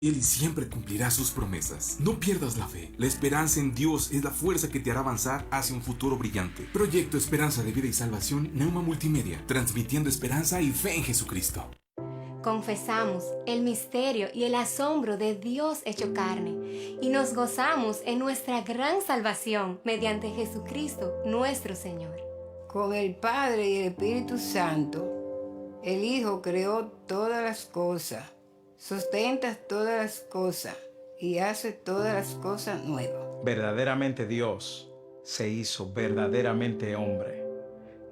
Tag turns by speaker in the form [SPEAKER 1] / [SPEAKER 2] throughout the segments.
[SPEAKER 1] Él siempre cumplirá sus promesas. No pierdas la fe. La esperanza en Dios es la fuerza que te hará avanzar hacia un futuro brillante. Proyecto Esperanza de Vida y Salvación, Neuma Multimedia, transmitiendo esperanza y fe en Jesucristo.
[SPEAKER 2] Confesamos el misterio y el asombro de Dios hecho carne y nos gozamos en nuestra gran salvación mediante Jesucristo nuestro Señor.
[SPEAKER 3] Con el Padre y el Espíritu Santo, el Hijo creó todas las cosas, sustenta todas las cosas y hace todas las cosas nuevas.
[SPEAKER 4] Verdaderamente Dios se hizo verdaderamente hombre,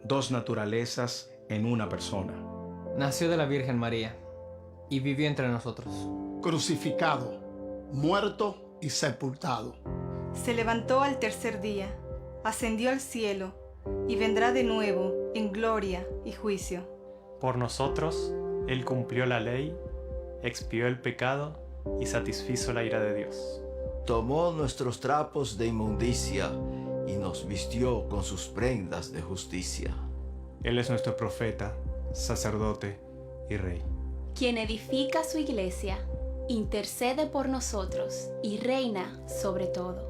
[SPEAKER 4] dos naturalezas en una persona.
[SPEAKER 5] Nació de la Virgen María y vivió entre nosotros.
[SPEAKER 6] Crucificado, muerto y sepultado.
[SPEAKER 7] Se levantó al tercer día, ascendió al cielo y vendrá de nuevo en gloria y juicio.
[SPEAKER 8] Por nosotros, Él cumplió la ley, expió el pecado y satisfizo la ira de Dios.
[SPEAKER 9] Tomó nuestros trapos de inmundicia y nos vistió con sus prendas de justicia.
[SPEAKER 8] Él es nuestro profeta, sacerdote y rey.
[SPEAKER 10] Quien edifica su iglesia, intercede por nosotros y reina sobre todo.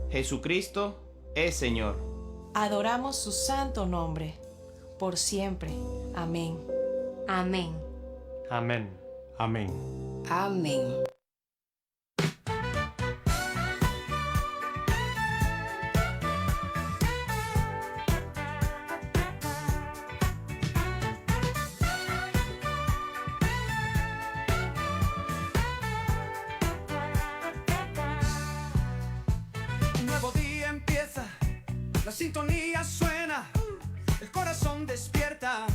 [SPEAKER 11] Jesucristo es Señor.
[SPEAKER 12] Adoramos su santo nombre, por siempre. Amén.
[SPEAKER 2] Amén.
[SPEAKER 8] Amén. Amén.
[SPEAKER 3] Amén.
[SPEAKER 13] Un nuevo día empieza, la sintonía suena, el corazón despierta,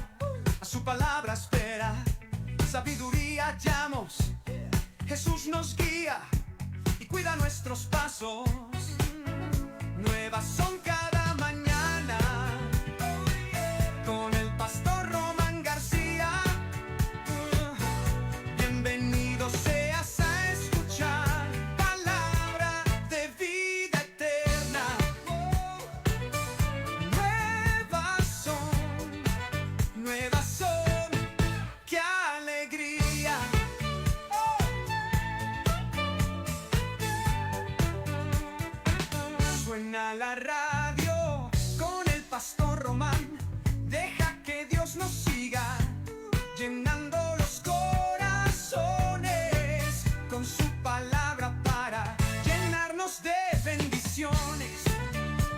[SPEAKER 13] a su palabra espera. Sabiduría hallamos, Jesús nos guía y cuida nuestros pasos. Nuevas son cada mañana, con el pastor Román García. Bienvenido seas a escuchar palabra de vida eterna. Nuevas son, qué alegría. Suena la radio con el pastor Román. Deja que Dios nos siga llenando los corazones con su palabra para llenarnos de bendiciones.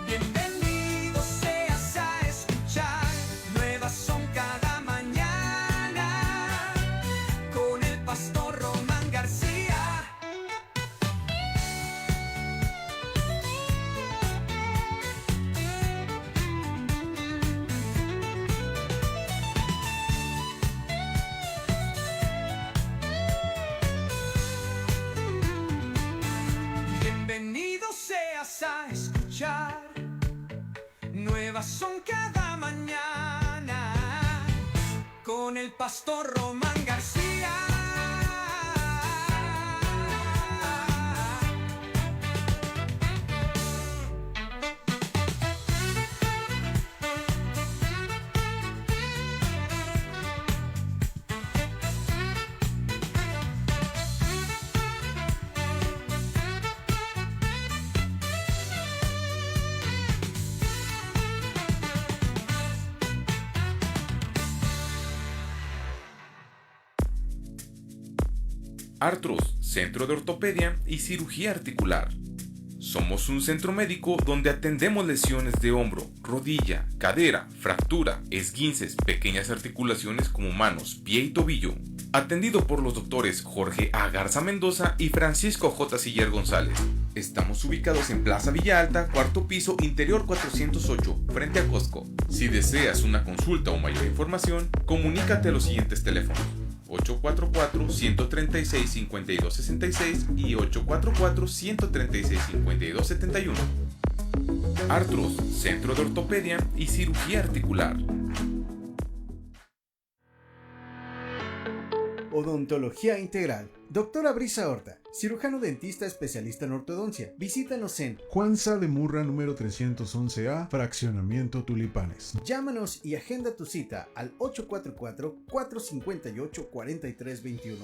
[SPEAKER 13] Bienvenido seas a escuchar. Nuevas son cada mañana con el pastor Román García. Bienvenido seas a escuchar. Nuevas son cada mañana con el pastor Román García.
[SPEAKER 1] Artros, Centro de Ortopedia y Cirugía Articular. Somos un centro médico donde atendemos lesiones de hombro, rodilla, cadera, fractura, esguinces, pequeñas articulaciones como manos, pie y tobillo. Atendido por los doctores Jorge A. Garza Mendoza y Francisco J. Siller González. Estamos ubicados en Plaza Villa Alta, cuarto piso, interior 408, frente a Costco. Si deseas una consulta o mayor información, comunícate a los siguientes teléfonos: 844-136-5266 y 844-136-5271. Artros, Centro de Ortopedia y Cirugía Articular.
[SPEAKER 14] Odontología Integral. Doctora Brisa Horta, cirujano dentista especialista en ortodoncia. Visítanos en
[SPEAKER 15] Juan Sá de Murra, número 311A, Fraccionamiento Tulipanes.
[SPEAKER 14] Llámanos y agenda tu cita al 844-458-4321.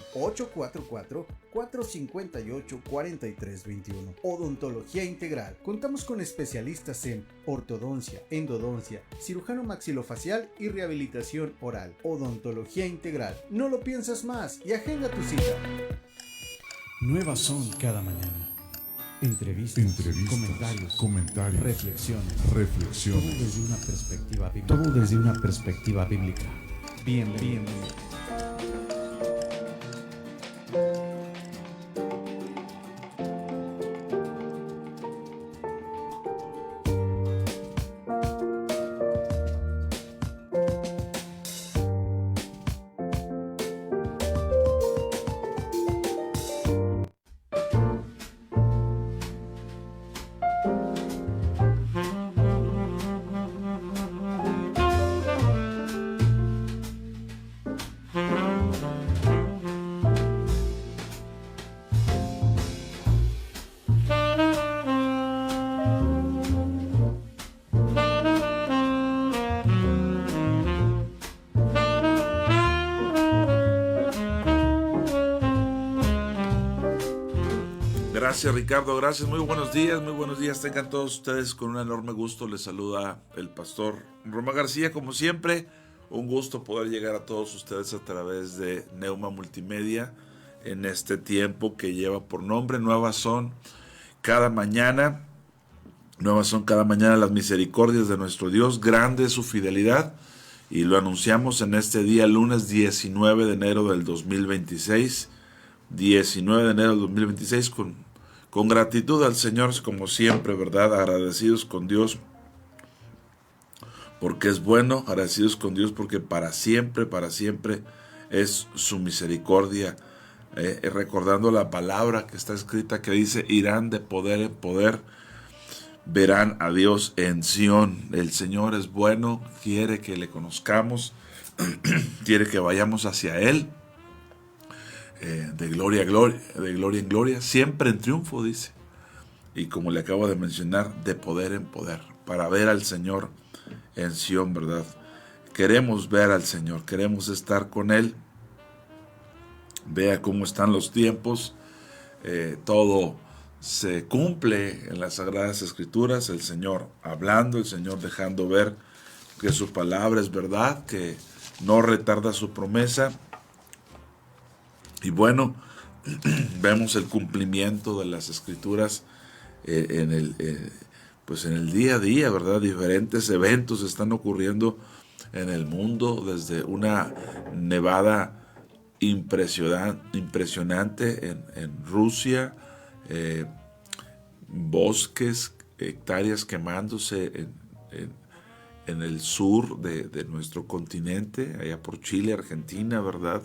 [SPEAKER 14] 844-458-4321. Odontología Integral. Contamos con especialistas en ortodoncia, endodoncia, cirujano maxilofacial y rehabilitación oral. Odontología Integral. No lo piensas más y agenda tu cita.
[SPEAKER 16] Nuevas son cada mañana. Entrevistas, comentarios, reflexiones. Todo desde una perspectiva bíblica. Bienvenido.
[SPEAKER 17] Gracias, Ricardo, gracias, muy buenos días, tengan todos ustedes. Con un enorme gusto les saluda el pastor Román García. Como siempre, un gusto poder llegar a todos ustedes a través de Neuma Multimedia en este tiempo que lleva por nombre Nuevas son cada mañana las misericordias de nuestro Dios, grande es su fidelidad, y lo anunciamos en este día, lunes 19 de enero del 2026, con gratitud al Señor, como siempre, ¿verdad? Agradecidos con Dios porque es bueno, agradecidos con Dios porque para siempre es su misericordia. Recordando la palabra que está escrita que dice: irán de poder en poder, verán a Dios en Sión. El Señor es bueno, quiere que le conozcamos, quiere que vayamos hacia Él. De gloria en gloria, siempre en triunfo, dice. Y como le acabo de mencionar, de poder en poder, para ver al Señor en Sión, ¿verdad? Queremos ver al Señor, queremos estar con Él. Vea cómo están los tiempos, todo se cumple en las Sagradas Escrituras, el Señor hablando, el Señor dejando ver que su palabra es verdad, que no retarda su promesa. Y bueno, vemos el cumplimiento de las Escrituras en el día a día, ¿verdad? Diferentes eventos están ocurriendo en el mundo, desde una nevada impresionante en Rusia, bosques, hectáreas quemándose en el sur de nuestro continente, allá por Chile, Argentina, ¿verdad?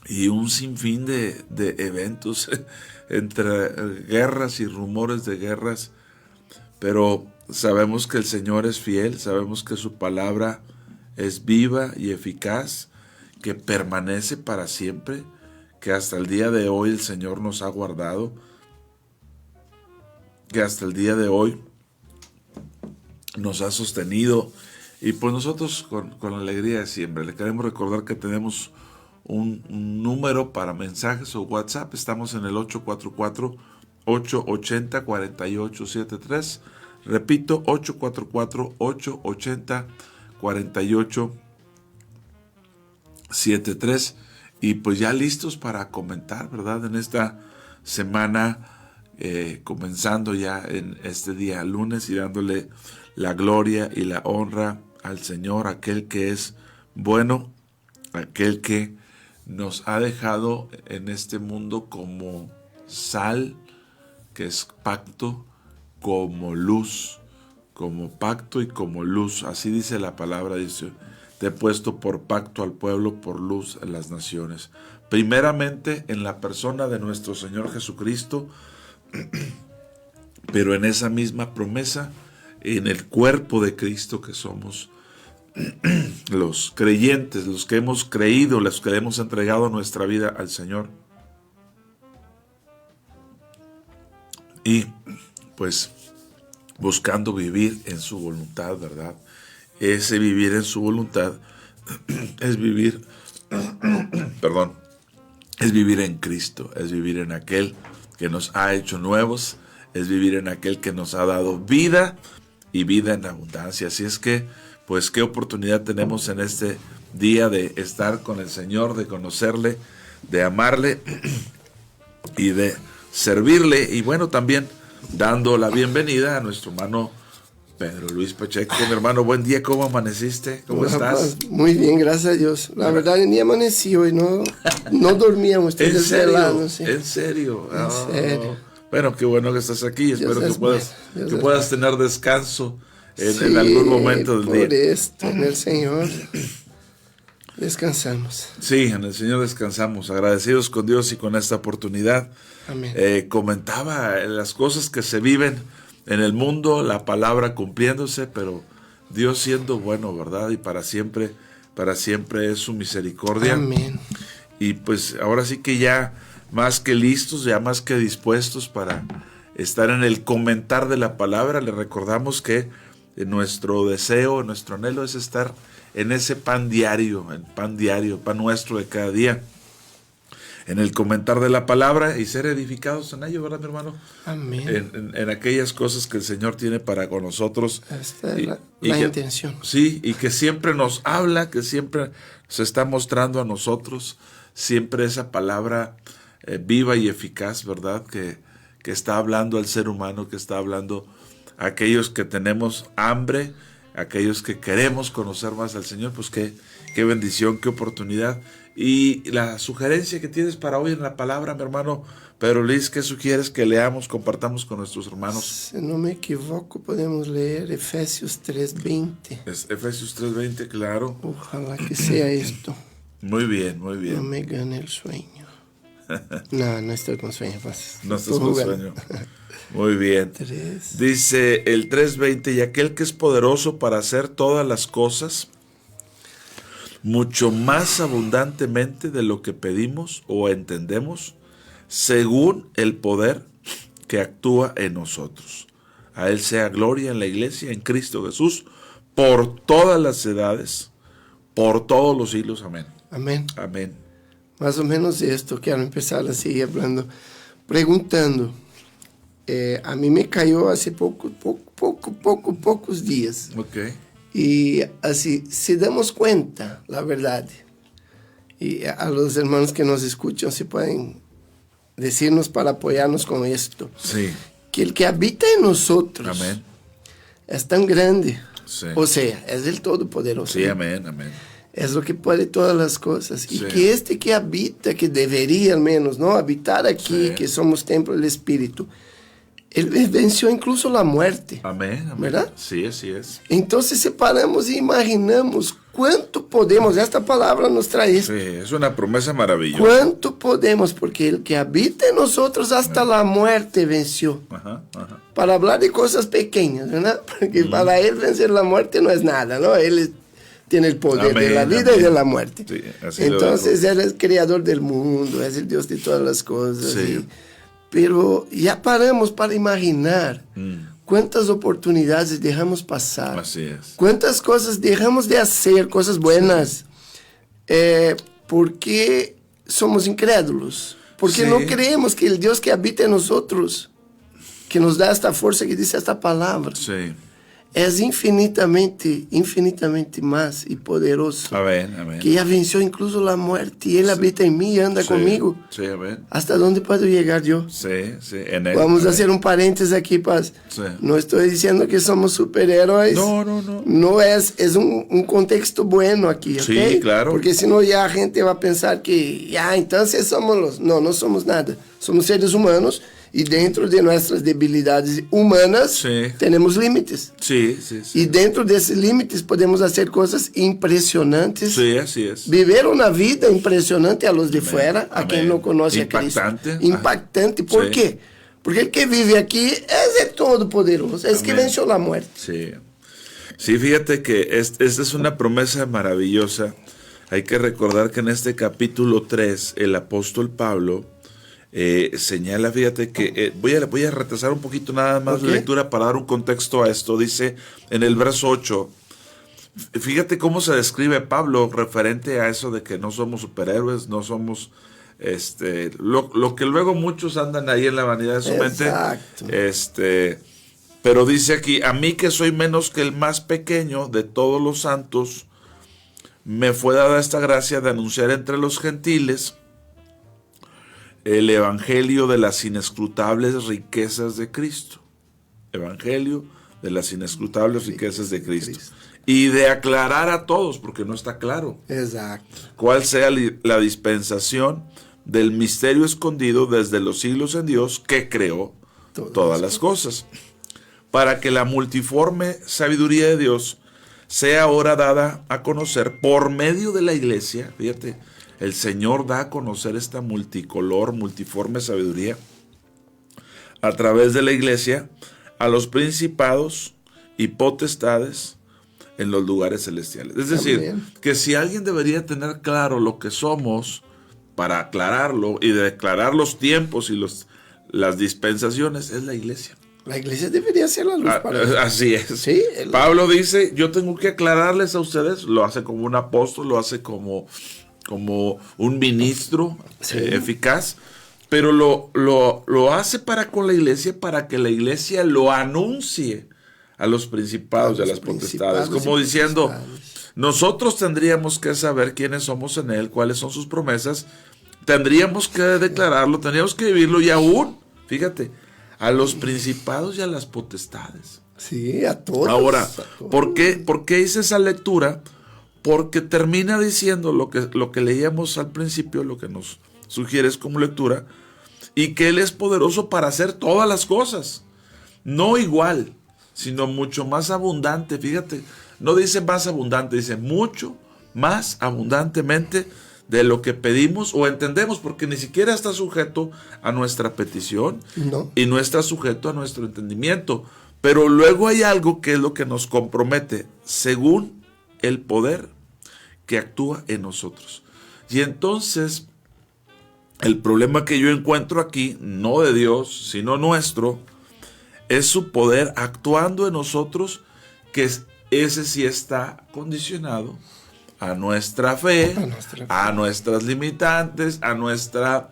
[SPEAKER 17] Y un sinfín de eventos entre guerras y rumores de guerras, pero sabemos que el Señor es fiel, sabemos que su palabra es viva y eficaz, que permanece para siempre, que hasta el día de hoy el Señor nos ha guardado, que hasta el día de hoy nos ha sostenido. Y pues nosotros con la alegría de siempre le queremos recordar que tenemos un número para mensajes o WhatsApp. Estamos en el 844-880-4873. Repito, 844-880-4873. Y pues ya listos para comentar, ¿verdad? En esta semana, comenzando ya en este día lunes y dándole la gloria y la honra al Señor, aquel que es bueno, aquel que nos ha dejado en este mundo como sal, que es pacto, como luz, como pacto y como luz. Así dice la palabra, dice: te he puesto por pacto al pueblo, por luz a las naciones. Primeramente en la persona de nuestro Señor Jesucristo, pero en esa misma promesa, en el cuerpo de Cristo que somos los creyentes, los que hemos creído, los que hemos entregado nuestra vida al Señor. Y pues buscando vivir en su voluntad, ¿verdad? Ese vivir en su voluntad es vivir, es vivir en Cristo, es vivir en aquel que nos ha hecho nuevos, es vivir en aquel que nos ha dado vida y vida en abundancia. Así es que, pues, qué oportunidad tenemos en este día de estar con el Señor, de conocerle, de amarle y de servirle. Y bueno, también dando la bienvenida a nuestro hermano Pedro Luis Pacheco. Mi hermano, buen día, ¿cómo amaneciste? ¿Cómo estás?
[SPEAKER 18] Muy bien, gracias a Dios. La verdad, ni amanecí hoy, no dormíamos. Estoy desvelado, sí.
[SPEAKER 17] ¿En serio?
[SPEAKER 18] En serio.
[SPEAKER 17] Bueno, qué bueno que estás aquí. Espero que puedas tener descanso
[SPEAKER 18] Sí,
[SPEAKER 17] en algún momento del día.
[SPEAKER 18] Por esto, en el Señor descansamos.
[SPEAKER 17] Sí, en el Señor descansamos, agradecidos con Dios y con esta oportunidad.
[SPEAKER 18] Amén.
[SPEAKER 17] Comentaba las cosas que se viven en el mundo, la palabra cumpliéndose, pero Dios siendo bueno, ¿verdad? Y para siempre es su misericordia.
[SPEAKER 18] Amén.
[SPEAKER 17] Y pues ahora sí que ya más que listos, ya más que dispuestos para estar en el comentar de la palabra. Le recordamos que nuestro deseo, nuestro anhelo es estar en ese pan diario, el pan nuestro de cada día, en el comentar de la palabra y ser edificados en ello, ¿verdad, mi hermano?
[SPEAKER 18] Amén.
[SPEAKER 17] En aquellas cosas que el Señor tiene para con nosotros.
[SPEAKER 18] Esta es la intención.
[SPEAKER 17] Sí, y que siempre nos habla, que siempre se está mostrando a nosotros, siempre esa palabra viva y eficaz, ¿verdad? Que está hablando al ser humano, que está hablando a aquellos que tenemos hambre, a aquellos que queremos conocer más al Señor. Pues qué bendición, qué oportunidad. Y la sugerencia que tienes para hoy en la palabra, mi hermano Pedro Luis, ¿qué sugieres que leamos, compartamos con nuestros hermanos?
[SPEAKER 18] Si no me equivoco, podemos leer Efesios 3:20.
[SPEAKER 17] Efesios 3:20, claro.
[SPEAKER 18] Ojalá que sea esto.
[SPEAKER 17] Muy bien, muy bien.
[SPEAKER 18] No me gane el sueño. No estoy con sueño.
[SPEAKER 17] No estás con sueño. Muy bien. Dice el 3:20, y aquel que es poderoso para hacer todas las cosas, mucho más abundantemente de lo que pedimos o entendemos, según el poder que actúa en nosotros. A Él sea gloria en la iglesia, en Cristo Jesús, por todas las edades, por todos los siglos. Amén.
[SPEAKER 18] Amén.
[SPEAKER 17] Amén.
[SPEAKER 18] Más o menos esto, quiero empezar así hablando, preguntando. A mí me cayó hace pocos días.
[SPEAKER 17] Okay.
[SPEAKER 18] Y así, si damos cuenta, la verdad, y a los hermanos que nos escuchan, si pueden decirnos para apoyarnos con esto,
[SPEAKER 17] sí,
[SPEAKER 18] que el que habita en nosotros,
[SPEAKER 17] amén,
[SPEAKER 18] es tan grande,
[SPEAKER 17] sí,
[SPEAKER 18] o sea, es el Todopoderoso.
[SPEAKER 17] Sí, amén, amén.
[SPEAKER 18] Es lo que puede todas las cosas. Y
[SPEAKER 17] sí,
[SPEAKER 18] que este que habita, que debería al menos, ¿no? Habitar aquí,
[SPEAKER 17] sí,
[SPEAKER 18] que somos templo del Espíritu, Él venció incluso la muerte.
[SPEAKER 17] Amén, amén.
[SPEAKER 18] ¿Verdad?
[SPEAKER 17] Sí, así es.
[SPEAKER 18] Entonces separamos e imaginamos cuánto podemos. Esta palabra nos trae esto.
[SPEAKER 17] Sí, es una promesa maravillosa.
[SPEAKER 18] Cuánto podemos, porque el que habita en nosotros hasta la muerte venció.
[SPEAKER 17] Ajá, ajá.
[SPEAKER 18] Para hablar de cosas pequeñas, ¿verdad? Porque para Él vencer la muerte no es nada, ¿no? Él tiene el poder, amén, de la vida, amén, y de la muerte.
[SPEAKER 17] Sí, así.
[SPEAKER 18] Entonces Él es el creador del mundo, es el Dios de todas las cosas.
[SPEAKER 17] Sí.
[SPEAKER 18] Pero ya paramos para imaginar cuántas oportunidades dejamos pasar.
[SPEAKER 17] Así es.
[SPEAKER 18] Cuántas cosas dejamos de hacer, cosas buenas, porque somos incrédulos. Porque
[SPEAKER 17] sí,
[SPEAKER 18] no creemos que el Dios que habita en nosotros, que nos da esta fuerza que dice esta palabra,
[SPEAKER 17] sí,
[SPEAKER 18] es infinitamente más y poderoso.
[SPEAKER 17] Amén, amén.
[SPEAKER 18] Que ya venció incluso la muerte y Él, sí, habita en mí y anda, sí, conmigo.
[SPEAKER 17] Sí, amén.
[SPEAKER 18] ¿Hasta dónde puedo llegar yo?
[SPEAKER 17] Sí, sí, en Él.
[SPEAKER 18] Vamos a hacer un paréntesis aquí, Paz.
[SPEAKER 17] Sí.
[SPEAKER 18] No estoy diciendo que somos superhéroes.
[SPEAKER 17] No, no, no.
[SPEAKER 18] No es un contexto bueno aquí, ¿ok?
[SPEAKER 17] Sí, claro.
[SPEAKER 18] Porque si no ya la gente va a pensar que ya entonces somos los... No somos nada. Somos seres humanos. Y dentro de nuestras debilidades humanas, sí, tenemos límites.
[SPEAKER 17] Sí, sí, sí.
[SPEAKER 18] Y dentro de esos límites podemos hacer cosas impresionantes.
[SPEAKER 17] Sí, así es.
[SPEAKER 18] Vivir una vida impresionante a los de fuera, a quien no conoce a Cristo. Impactante. ¿Por qué? Porque el que vive aquí es el Todopoderoso, es que venció la muerte.
[SPEAKER 17] Sí. Sí, fíjate que esta es una promesa maravillosa. Hay que recordar que en este capítulo 3 el apóstol Pablo señala, fíjate que voy a retrasar un poquito nada más la lectura para dar un contexto a esto. Dice en el verso 8, fíjate cómo se describe Pablo referente a eso de que no somos superhéroes, no somos lo que luego muchos andan ahí en la vanidad de su mente. Pero dice aquí, a mí que soy menos que el más pequeño de todos los santos, me fue dada esta gracia de anunciar entre los gentiles el evangelio de las inescrutables riquezas de Cristo. Evangelio de las inescrutables riquezas de Cristo. Y de aclarar a todos, porque no está claro.
[SPEAKER 18] Exacto.
[SPEAKER 17] Cuál sea la dispensación del misterio escondido desde los siglos en Dios, que creó todas las cosas, para que la multiforme sabiduría de Dios sea ahora dada a conocer por medio de la iglesia. Fíjate, el Señor da a conocer esta multicolor, multiforme sabiduría a través de la iglesia a los principados y potestades en los lugares celestiales. Es decir, que si alguien debería tener claro lo que somos para aclararlo y declarar los tiempos y las dispensaciones, es la iglesia.
[SPEAKER 18] La iglesia debería ser la luz para eso.
[SPEAKER 17] Así es.
[SPEAKER 18] Sí,
[SPEAKER 17] Pablo dice, yo tengo que aclararles a ustedes, lo hace como un apóstol, lo hace como un ministro eficaz, pero lo hace para con la iglesia, para que la iglesia lo anuncie a los principados y a las potestades, como diciendo, nosotros tendríamos que saber quiénes somos en él, cuáles son sus promesas, tendríamos que declararlo, tendríamos que vivirlo, y aún, fíjate, a los principados y a las potestades.
[SPEAKER 18] Sí, a todos.
[SPEAKER 17] Ahora, ¿por qué hice esa lectura? Porque termina diciendo lo que leíamos al principio, lo que nos sugieres como lectura, y que Él es poderoso para hacer todas las cosas, no igual, sino mucho más abundante. Fíjate, no dice más abundante, dice mucho más abundantemente de lo que pedimos o entendemos, porque ni siquiera está sujeto a nuestra petición y no está sujeto a nuestro entendimiento. Pero luego hay algo que es lo que nos compromete, según el poder que actúa en nosotros. Y entonces, el problema que yo encuentro aquí, no de Dios, sino nuestro, es su poder actuando en nosotros, que ese sí está condicionado a nuestra fe, a nuestras limitantes, a nuestra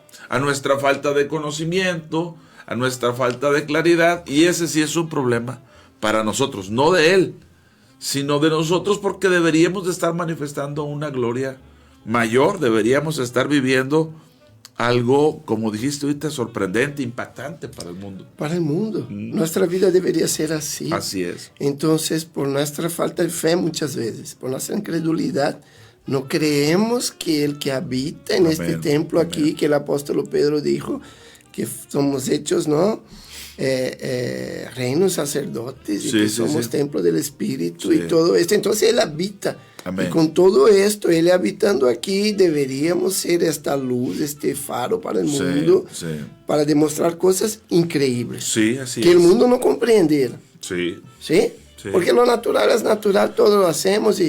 [SPEAKER 17] falta de conocimiento, a nuestra falta de claridad, y ese sí es un problema para nosotros, no de Él, sino de nosotros, porque deberíamos de estar manifestando una gloria mayor, deberíamos estar viviendo algo, como dijiste ahorita, sorprendente, impactante para el mundo.
[SPEAKER 18] Para el mundo. Nuestra vida debería ser así.
[SPEAKER 17] Así es.
[SPEAKER 18] Entonces, por nuestra falta de fe muchas veces, por nuestra incredulidad, no creemos que el que habita en este templo aquí, que el apóstol Pedro dijo, que somos hechos, ¿no? Reinos sacerdotes, y que somos templo del Espíritu y todo esto. Entonces Él habita.
[SPEAKER 17] Amén.
[SPEAKER 18] Y con todo esto, Él habitando aquí, deberíamos ser esta luz, este faro para el mundo, para demostrar cosas increíbles.
[SPEAKER 17] Sí, así
[SPEAKER 18] que
[SPEAKER 17] es.
[SPEAKER 18] El mundo no comprende.
[SPEAKER 17] Sí.
[SPEAKER 18] ¿Sí? Porque lo natural es natural, todo lo hacemos,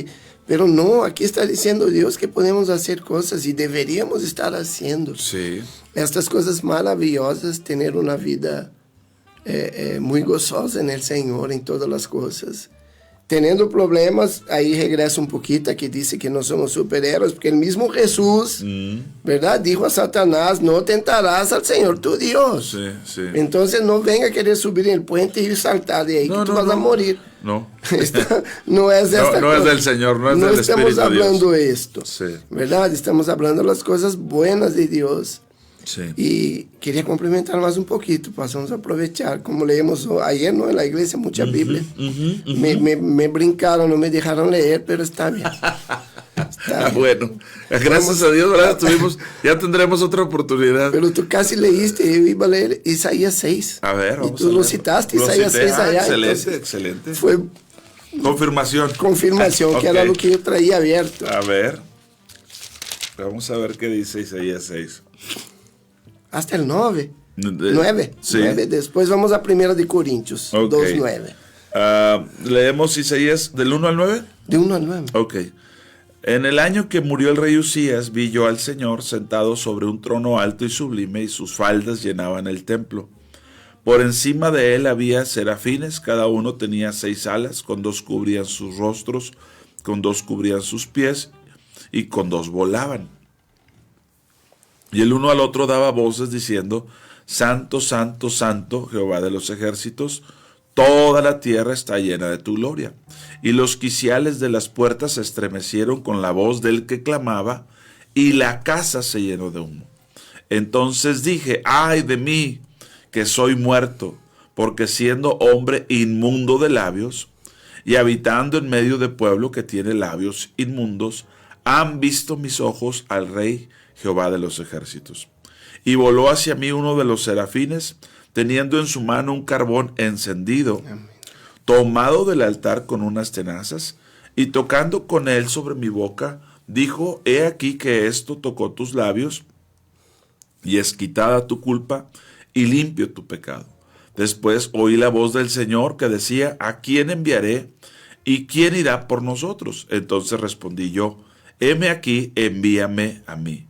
[SPEAKER 18] pero no, aquí está diciendo Dios que podemos hacer cosas y deberíamos estar haciendo. Estas cosas maravillosas, tener una vida muy gozosa en el Señor, en todas las cosas. Teniendo problemas, ahí regresa un poquito, que dice que no somos superhéroes, porque el mismo Jesús, ¿verdad? Dijo a Satanás, no tentarás al Señor tu Dios. Entonces no venga a querer subir en el puente y saltar de ahí, que tú vas a morir.
[SPEAKER 17] No.
[SPEAKER 18] No es de esta
[SPEAKER 17] no es del Señor, no es del Espíritu de Dios.
[SPEAKER 18] No estamos hablando esto, ¿verdad? Estamos hablando las cosas buenas de Dios. Y quería complementar más un poquito, pasamos a aprovechar, como leemos ayer, ¿no? En la iglesia, mucha Biblia. Me brincaron, no me dejaron leer, pero está bien.
[SPEAKER 17] Bueno, gracias a Dios, ¿verdad? Ya tendremos otra oportunidad.
[SPEAKER 18] Pero tú casi leíste, yo iba a leer Isaías 6.
[SPEAKER 17] A ver, vamos.
[SPEAKER 18] Y tú lo citaste, Isaías 6 allá.
[SPEAKER 17] Excelente, excelente.
[SPEAKER 18] Fue
[SPEAKER 17] confirmación,
[SPEAKER 18] que era lo que yo traía abierto.
[SPEAKER 17] A ver, vamos a ver qué dice Isaías 6.
[SPEAKER 18] Hasta el 9. 9. Después vamos a 1 de Corintios 2:9.
[SPEAKER 17] Leemos Isaías del 1 al 9.
[SPEAKER 18] De 1 al 9.
[SPEAKER 17] Ok. En el año que murió el rey Usías, vi yo al Señor sentado sobre un trono alto y sublime, y sus faldas llenaban el templo. Por encima de él había serafines, cada uno tenía 6 alas, con 2 cubrían sus rostros, con 2 cubrían sus pies, y con 2 volaban. Y el uno al otro daba voces diciendo: Santo, santo, santo, Jehová de los ejércitos, toda la tierra está llena de tu gloria. Y los quiciales de las puertas se estremecieron con la voz del que clamaba, y la casa se llenó de humo. Entonces dije: ay de mí, que soy muerto, porque siendo hombre inmundo de labios, y habitando en medio de pueblo que tiene labios inmundos, han visto mis ojos al Rey Jehová de los ejércitos. Y voló hacia mí uno de los serafines, teniendo en su mano un carbón encendido, tomado del altar con unas tenazas, y tocando con él sobre mi boca, dijo: he aquí que esto tocó tus labios, y es quitada tu culpa, y limpio tu pecado. Después oí la voz del Señor que decía: ¿a quién enviaré? ¿Y quién irá por nosotros? Entonces respondí yo: heme aquí, envíame a mí.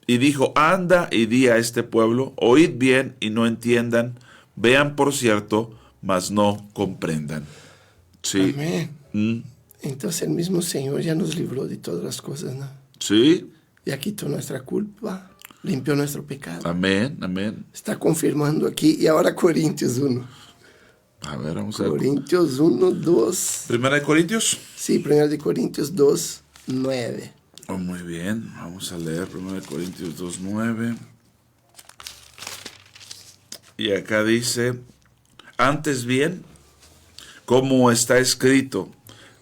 [SPEAKER 17] Y dijo: anda y di a este pueblo, oíd bien y no entiendan, vean por cierto, mas no comprendan. Sí.
[SPEAKER 18] Amén. Entonces el mismo Señor ya nos libró de todas las cosas, ¿no?
[SPEAKER 17] Sí.
[SPEAKER 18] Ya quitó nuestra culpa, limpió nuestro pecado.
[SPEAKER 17] Amén, amén.
[SPEAKER 18] Está confirmando aquí. Y ahora Corintios 1.
[SPEAKER 17] A ver, vamos a ver.
[SPEAKER 18] Corintios 1, 2.
[SPEAKER 17] ¿Primera de Corintios?
[SPEAKER 18] Sí, Primera de Corintios 2, 9.
[SPEAKER 17] Oh, muy bien, vamos a leer 1 Corintios 2:9. Y acá dice: antes bien, como está escrito,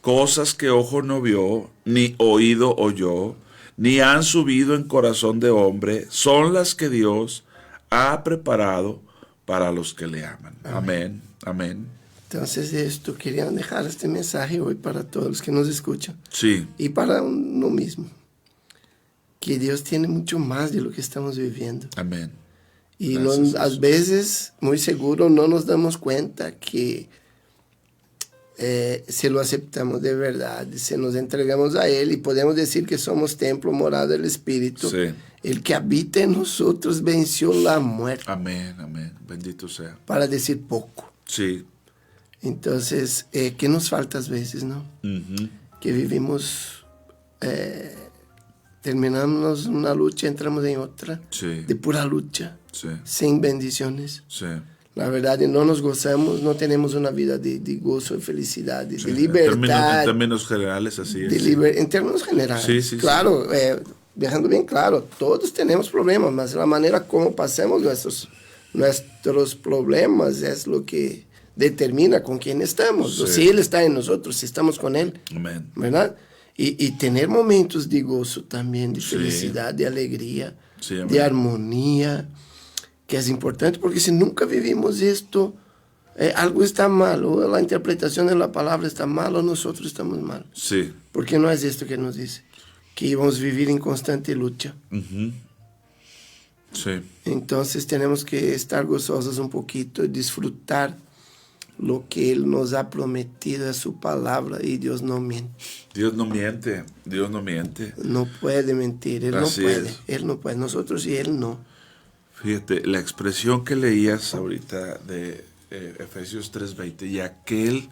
[SPEAKER 17] cosas que ojo no vio, ni oído oyó, ni han subido en corazón de hombre, son las que Dios ha preparado para los que le aman. Amén, amén.
[SPEAKER 18] Entonces esto, quería dejar este mensaje hoy para todos los que nos escuchan.
[SPEAKER 17] Sí.
[SPEAKER 18] Y para uno mismo. Que Dios tiene mucho más de lo que estamos viviendo.
[SPEAKER 17] Amén.
[SPEAKER 18] Y a veces, muy seguro, no nos damos cuenta que si lo aceptamos de verdad, si nos entregamos a Él y podemos decir que somos templo, morada del Espíritu,
[SPEAKER 17] sí.
[SPEAKER 18] El que habita en nosotros venció la muerte.
[SPEAKER 17] Amén, amén. Bendito sea.
[SPEAKER 18] Para decir poco.
[SPEAKER 17] Sí.
[SPEAKER 18] Entonces, ¿qué nos falta a veces, no?
[SPEAKER 17] Uh-huh.
[SPEAKER 18] Que vivimos, terminamos una lucha, entramos en otra,
[SPEAKER 17] sí.
[SPEAKER 18] De pura lucha,
[SPEAKER 17] sí.
[SPEAKER 18] Sin bendiciones.
[SPEAKER 17] Sí.
[SPEAKER 18] La verdad, no nos gozamos, no tenemos una vida de gozo, de felicidad, de libertad.
[SPEAKER 17] En términos generales, así es.
[SPEAKER 18] En términos generales, sí, claro, dejando bien claro, todos tenemos problemas, mas la manera como pasemos nuestros problemas es lo que determina con quién estamos, sí. Si Él está en nosotros, si estamos con Él.
[SPEAKER 17] Amén.
[SPEAKER 18] ¿Verdad? Y tener momentos de gozo también, de felicidad, de alegría,
[SPEAKER 17] sí,
[SPEAKER 18] de armonía, que es importante, porque si nunca vivimos esto, algo está mal, o la interpretación de la palabra está mal, o nosotros estamos mal.
[SPEAKER 17] Sí.
[SPEAKER 18] Porque no es esto que nos dice, que íbamos a vivir en constante lucha.
[SPEAKER 17] Uh-huh. Sí.
[SPEAKER 18] Entonces tenemos que estar gozosos un poquito y disfrutar lo que Él nos ha prometido, es su palabra, y Dios no miente.
[SPEAKER 17] Dios no miente, Dios no miente.
[SPEAKER 18] No puede mentir, Él
[SPEAKER 17] así
[SPEAKER 18] no puede,
[SPEAKER 17] es.
[SPEAKER 18] Él no puede, nosotros y Él no.
[SPEAKER 17] Fíjate, la expresión que leías ahorita de Efesios 3:20, y aquel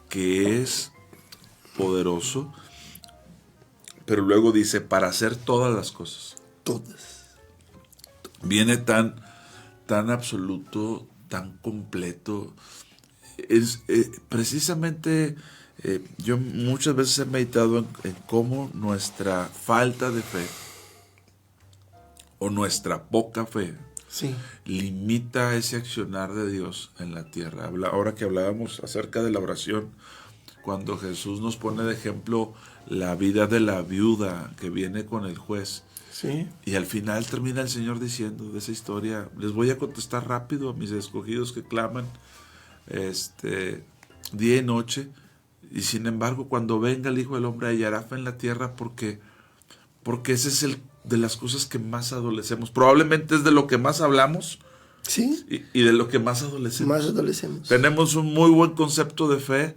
[SPEAKER 17] que es poderoso, pero luego dice, para hacer todas las cosas.
[SPEAKER 18] Todas.
[SPEAKER 17] Viene tan absoluto, tan completo. Es precisamente, yo muchas veces he meditado en cómo nuestra falta de fe o nuestra poca fe
[SPEAKER 18] sí.
[SPEAKER 17] Limita ese accionar de Dios en la tierra. Ahora que hablábamos acerca de la oración, cuando Jesús nos pone de ejemplo la vida de la viuda que viene con el juez,
[SPEAKER 18] sí.
[SPEAKER 17] Y al final termina el Señor diciendo de esa historia: les voy a contestar rápido a mis escogidos que claman día y noche, y sin embargo cuando venga el Hijo del Hombre hallará fe en la tierra, porque ese es de las cosas que más adolecemos, probablemente es de lo que más hablamos,
[SPEAKER 18] Sí.
[SPEAKER 17] Y de lo que más adolecemos.
[SPEAKER 18] Más adolecemos.
[SPEAKER 17] Tenemos un muy buen concepto de fe,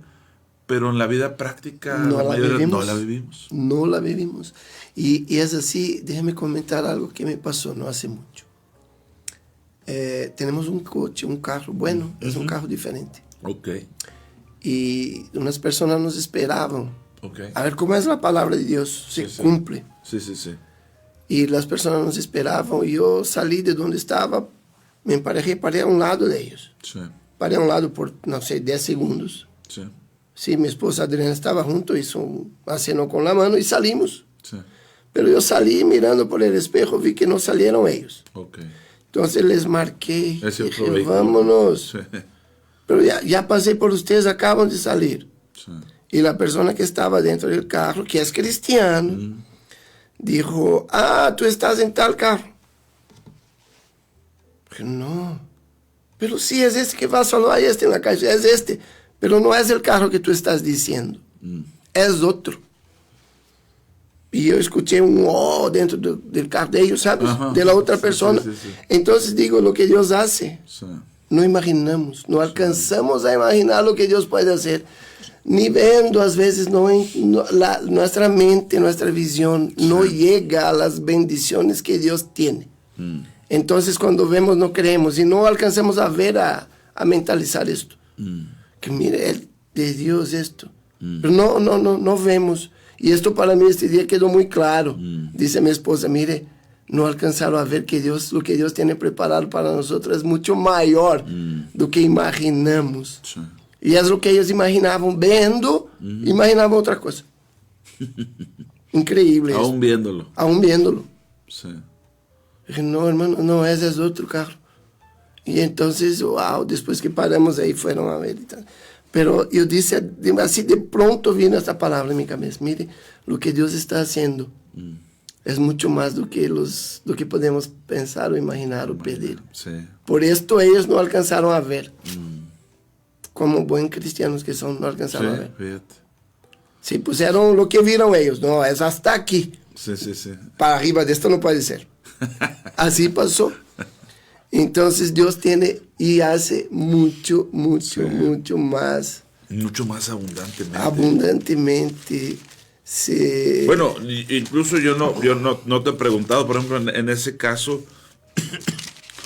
[SPEAKER 17] pero en la vida práctica
[SPEAKER 18] no la vivimos.
[SPEAKER 17] No la vivimos.
[SPEAKER 18] Y es así, déjame comentar algo que me pasó no hace mucho. Tenemos un coche, un carro bueno, es un carro diferente.
[SPEAKER 17] Ok.
[SPEAKER 18] Y unas personas nos esperaban.
[SPEAKER 17] Okay.
[SPEAKER 18] A ver cómo es la palabra de Dios, se cumple.
[SPEAKER 17] Sí.
[SPEAKER 18] Y las personas nos esperaban y yo salí de donde estaba, me emparejé, paré a un lado de ellos.
[SPEAKER 17] Sí.
[SPEAKER 18] Paré a un lado por, no sé, 10 segundos.
[SPEAKER 17] Sí.
[SPEAKER 18] Sí, mi esposa Adriana estaba junto, hizo acenó con la mano y salimos.
[SPEAKER 17] Sí.
[SPEAKER 18] Pero yo salí mirando por el espejo, vi que no salieron ellos.
[SPEAKER 17] Okay.
[SPEAKER 18] Entonces les marqué,
[SPEAKER 17] dije,
[SPEAKER 18] vámonos.
[SPEAKER 17] Sí.
[SPEAKER 18] Pero ya pasé por ustedes, acaban de salir.
[SPEAKER 17] Sí.
[SPEAKER 18] Y la persona que estaba dentro del carro, que es cristiano, dijo, tú estás en tal carro. Dije, no. Pero sí, es este que va, solo hay este en la calle, es este. Pero no es el carro que tú estás diciendo. Es otro. Y yo escuché un dentro del carro de ellos, ¿sabes?
[SPEAKER 17] Ajá.
[SPEAKER 18] De la otra persona.
[SPEAKER 17] Sí.
[SPEAKER 18] Entonces digo, lo que Dios hace, no imaginamos, no alcanzamos a imaginar lo que Dios puede hacer. Ni viendo, a veces, nuestra mente, nuestra visión no llega a las bendiciones que Dios tiene. Entonces, cuando vemos, no creemos y no alcanzamos a ver, a mentalizar esto. Que mire, es de Dios esto. Pero no vemos. Y esto para mí este día quedó muy claro. Dice mi esposa, mire, no alcanzaron a ver que lo que Dios tiene preparado para nosotros es mucho mayor do que imaginamos.
[SPEAKER 17] Sí.
[SPEAKER 18] Y es lo que ellos imaginaban viendo, imaginaban otra cosa. Increíble.
[SPEAKER 17] Aún viéndolo.
[SPEAKER 18] Aún viéndolo.
[SPEAKER 17] Sí.
[SPEAKER 18] Dije, no, hermano, no, ese es otro carro. Y entonces, wow, después que paramos ahí, fueron a ver y tal. Pero yo dije, así de pronto vino esta palabra en mi cabeza. Mire, lo que Dios está haciendo es mucho más do que podemos pensar o imaginar o pedir.
[SPEAKER 17] Sí.
[SPEAKER 18] Por esto ellos no alcanzaron a ver. Como buenos cristianos que son, no alcanzaron a ver.
[SPEAKER 17] Fíjate.
[SPEAKER 18] Sí, pusieron lo que vieron ellos. No, es hasta aquí.
[SPEAKER 17] Sí.
[SPEAKER 18] Para arriba de esto no puede ser. Así pasó. Entonces Dios tiene y hace mucho más.
[SPEAKER 17] Mucho más abundantemente.
[SPEAKER 18] Abundantemente. Sí.
[SPEAKER 17] Bueno, incluso yo no te he preguntado, por ejemplo, en ese caso,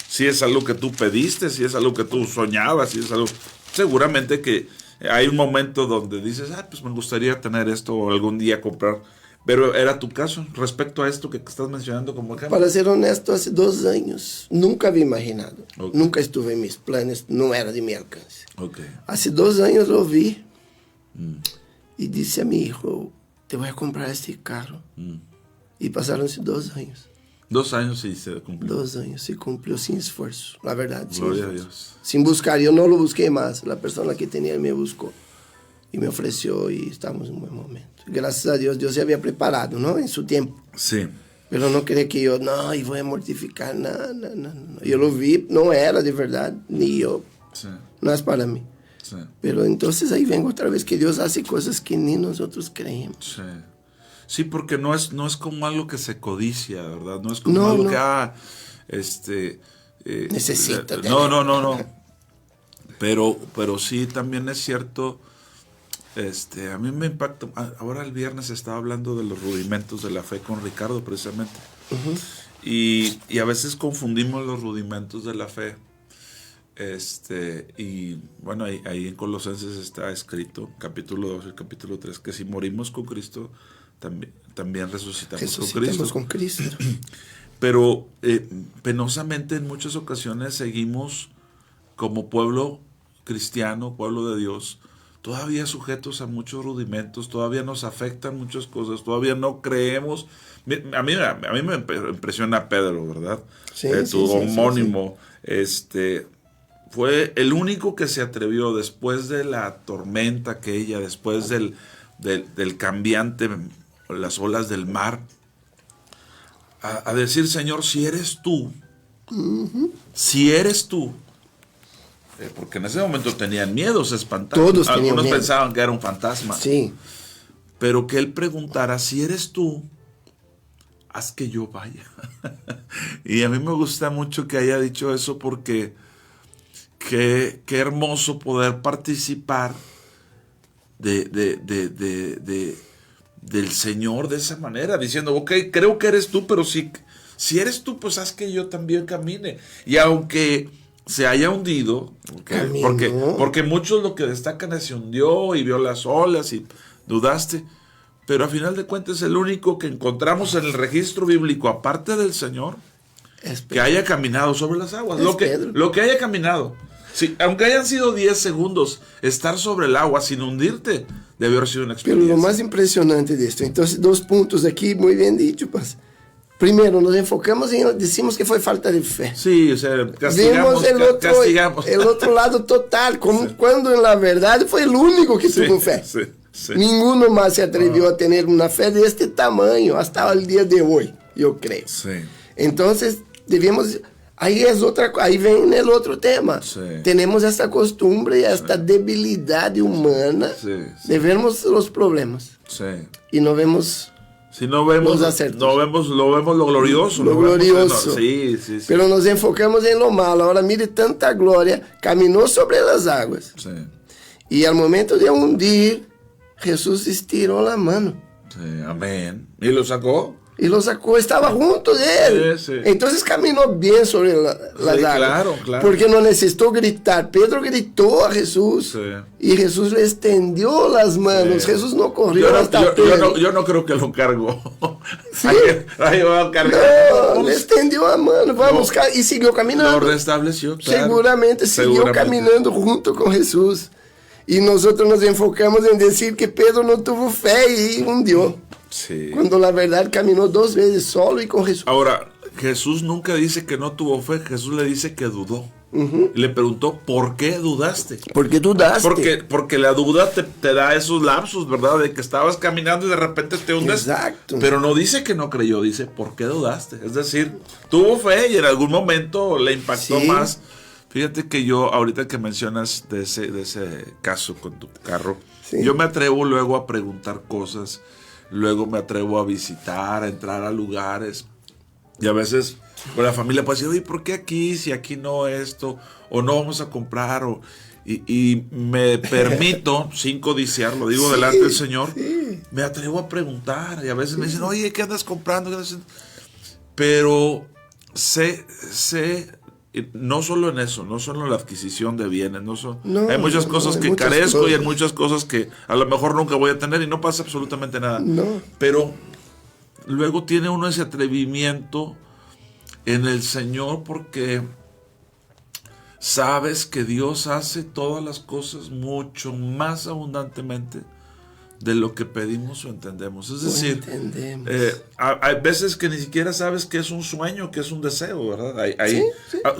[SPEAKER 17] si es algo que tú pediste, si es algo que tú soñabas, si es algo... Seguramente que hay un momento donde dices, pues me gustaría tener esto o algún día comprar. Pero era tu caso respecto a esto que estás mencionando como ejemplo.
[SPEAKER 18] Para ser honesto, hace 2 años nunca había imaginado. Okay. Nunca estuve en mis planes, no era de mi alcance.
[SPEAKER 17] Okay.
[SPEAKER 18] Hace 2 años lo vi y dije a mi hijo, te voy a comprar este carro. Y pasaron-se 2 años.
[SPEAKER 17] 2 años y se cumplió.
[SPEAKER 18] 2 años, se cumplió sin esfuerzo, la verdad.
[SPEAKER 17] Gloria a Dios.
[SPEAKER 18] Sin buscar, yo no lo busqué más. La persona que tenía me buscó y me ofreció y estamos en un buen momento. Gracias a Dios, Dios se había preparado, ¿no? En su tiempo.
[SPEAKER 17] Sí.
[SPEAKER 18] Pero no cree que yo, y voy a mortificar, no. Yo lo vi, no era de verdad, ni yo.
[SPEAKER 17] Sí.
[SPEAKER 18] No es para mí.
[SPEAKER 17] Sí.
[SPEAKER 18] Pero entonces ahí vengo otra vez, que Dios hace cosas que ni nosotros creemos.
[SPEAKER 17] Sí. Sí, porque no es como algo que se codicia, ¿verdad? No es como algo que,
[SPEAKER 18] necesita.
[SPEAKER 17] No. Pero sí, también es cierto, a mí me impacta. Ahora el viernes estaba hablando de los rudimentos de la fe con Ricardo, precisamente. Y a veces confundimos los rudimentos de la fe. Y bueno, ahí en Colosenses está escrito, capítulo 2 y capítulo 3, que si morimos con Cristo, también resucitamos con Cristo. Pero penosamente en muchas ocasiones seguimos como pueblo cristiano, pueblo de Dios, todavía sujetos a muchos rudimentos, todavía nos afectan muchas cosas, todavía no creemos. A mí me impresiona Pedro, ¿verdad?
[SPEAKER 18] Sí,
[SPEAKER 17] tu homónimo. Sí. Fue el único que se atrevió después de la tormenta aquella, después del cambiante, las olas del mar, a decir, Señor, si eres tú, porque en ese momento tenían miedo, se espantaron.
[SPEAKER 18] Todos tenían
[SPEAKER 17] Algunos
[SPEAKER 18] miedo.
[SPEAKER 17] pensaban que era un fantasma.
[SPEAKER 18] Sí.
[SPEAKER 17] Pero que él preguntara, si eres tú, haz que yo vaya. Y a mí me gusta mucho que haya dicho eso porque qué hermoso poder participar del Señor de esa manera, diciendo, ok, creo que eres tú, pero si eres tú, pues haz que yo también camine. Y aunque se haya hundido, porque muchos lo que destacan es se hundió y vio las olas y dudaste, pero a final de cuentas el único que encontramos en el registro bíblico, aparte del Señor, que haya caminado sobre las aguas, lo que haya caminado. Sí, aunque hayan sido 10 segundos, estar sobre el agua sin hundirte debe haber sido una experiencia.
[SPEAKER 18] Pero lo más impresionante de esto, entonces 2 puntos aquí, muy bien dicho, pues. Primero, nos enfocamos y decimos que fue falta de fe.
[SPEAKER 17] Sí, o sea, castigamos.
[SPEAKER 18] Vemos el otro lado total, cuando en la verdad fue el único que tuvo fe.
[SPEAKER 17] Sí.
[SPEAKER 18] Ninguno más se atrevió a tener una fe de este tamaño hasta el día de hoy, yo creo.
[SPEAKER 17] Sí.
[SPEAKER 18] Entonces, debemos... Ahí viene el otro tema.
[SPEAKER 17] Sí.
[SPEAKER 18] Tenemos esta costumbre, esta debilidad humana de vermos los problemas.
[SPEAKER 17] Sí.
[SPEAKER 18] Y no vemos...
[SPEAKER 17] Si no vemos, lo vemos lo glorioso.
[SPEAKER 18] Lo glorioso.
[SPEAKER 17] Sí.
[SPEAKER 18] Pero nos enfocamos en lo malo. Ahora mire tanta gloria. Caminó sobre las aguas.
[SPEAKER 17] Sí.
[SPEAKER 18] Y al momento de hundir, Jesús estiró la mano.
[SPEAKER 17] Sí, amén. ¿Y lo sacó?
[SPEAKER 18] Estaba junto de él.
[SPEAKER 17] Sí.
[SPEAKER 18] Entonces caminó bien sobre las aguas.
[SPEAKER 17] Claro.
[SPEAKER 18] Porque no necesitó gritar. Pedro gritó a Jesús.
[SPEAKER 17] Sí.
[SPEAKER 18] Y Jesús le extendió las manos. Sí. Jesús no corrió hasta Pedro.
[SPEAKER 17] Yo no creo que lo cargó.
[SPEAKER 18] Sí.
[SPEAKER 17] Ahí va a cargar.
[SPEAKER 18] No, le extendió la mano. Y siguió caminando.
[SPEAKER 17] Lo restableció. Claro.
[SPEAKER 18] Seguramente siguió caminando junto con Jesús. Y nosotros nos enfocamos en decir que Pedro no tuvo fe y hundió.
[SPEAKER 17] Sí.
[SPEAKER 18] Cuando la verdad caminó 2 veces solo y con Jesús.
[SPEAKER 17] Ahora, Jesús nunca dice que no tuvo fe, Jesús le dice que dudó. Y le preguntó, ¿por qué dudaste?
[SPEAKER 18] ¿Por qué dudaste?
[SPEAKER 17] Porque la duda te da esos lapsos, ¿verdad? De que estabas caminando y de repente te hundes.
[SPEAKER 18] Exacto.
[SPEAKER 17] Pero no dice que no creyó, dice, ¿por qué dudaste? Es decir, tuvo fe y en algún momento le impactó más. Fíjate que yo, ahorita que mencionas de ese caso con tu carro, yo me atrevo luego a preguntar cosas. Luego me atrevo a visitar, a entrar a lugares. Y a veces con la familia puede decir, oye, ¿por qué aquí? Si aquí no esto, o no vamos a comprar. Y me permito, sin codiciar, lo digo delante del Señor, me atrevo a preguntar. Y a veces me dicen, oye, ¿qué andas comprando? ¿Qué andas haciendo? Pero sé, no solo en eso, no solo en la adquisición de bienes, hay muchas cosas que carezco y hay muchas cosas que a lo mejor nunca voy a tener y no pasa absolutamente nada. Pero luego tiene uno ese atrevimiento en el Señor porque sabes que Dios hace todas las cosas mucho más abundantemente de lo que pedimos o entendemos. Es decir, hay veces que ni siquiera sabes que es un sueño, que es un deseo, ¿verdad? Sí.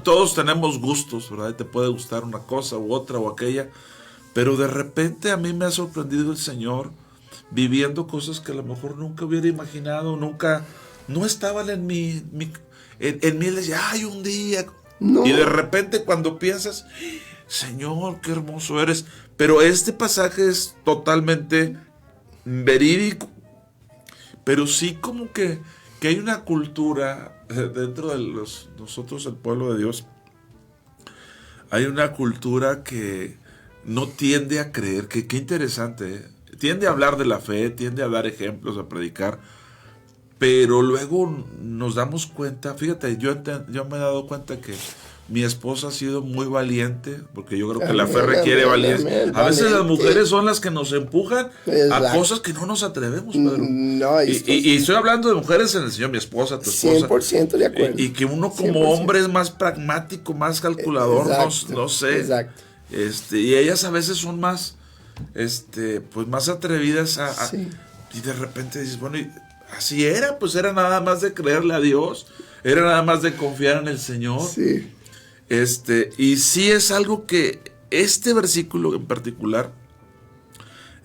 [SPEAKER 17] Todos tenemos gustos, ¿verdad? Te puede gustar una cosa u otra o aquella, pero de repente a mí me ha sorprendido el Señor viviendo cosas que a lo mejor nunca hubiera imaginado, no estaban en mí. En mí les decía, ay, un día. No. Y de repente cuando piensas, Señor, qué hermoso eres. Pero este pasaje es totalmente verídico. Pero sí como que hay una cultura dentro de nosotros, el pueblo de Dios. Hay una cultura que no tiende a creer, que qué interesante, ¿eh? Tiende a hablar de la fe, tiende a dar ejemplos, a predicar. Pero luego nos damos cuenta, fíjate, yo me he dado cuenta que mi esposa ha sido muy valiente, porque yo creo que la fe requiere valentía. A veces las mujeres son las que nos empujan a cosas que no nos atrevemos, Pedro. Y estoy hablando de mujeres en el Señor, mi esposa, tu esposa.
[SPEAKER 18] 100% de acuerdo.
[SPEAKER 17] Y que uno como 100%. Hombre es más pragmático, más calculador, no sé. Exacto. Y ellas a veces son más, pues más atrevidas y de repente dices, bueno, así era, pues era nada más de creerle a Dios, era nada más de confiar en el Señor.
[SPEAKER 18] Sí.
[SPEAKER 17] Y sí es algo que este versículo en particular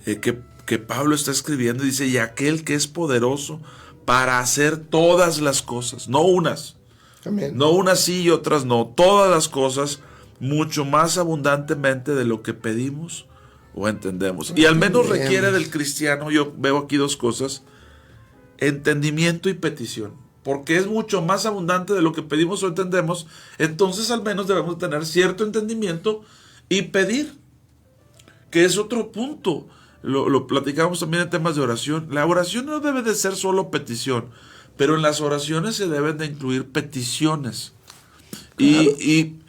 [SPEAKER 17] que Pablo está escribiendo, dice, y aquel que es poderoso para hacer todas las cosas, no unas. Amén. No unas sí y otras no, todas las cosas mucho más abundantemente de lo que pedimos o entendemos. Y al menos requiere del cristiano, yo veo aquí 2 cosas, entendimiento y petición. Porque es mucho más abundante de lo que pedimos o entendemos, entonces al menos debemos tener cierto entendimiento y pedir, que es otro punto. Lo platicamos también en temas de oración. La oración no debe de ser solo petición, pero en las oraciones se deben de incluir peticiones. Claro. Y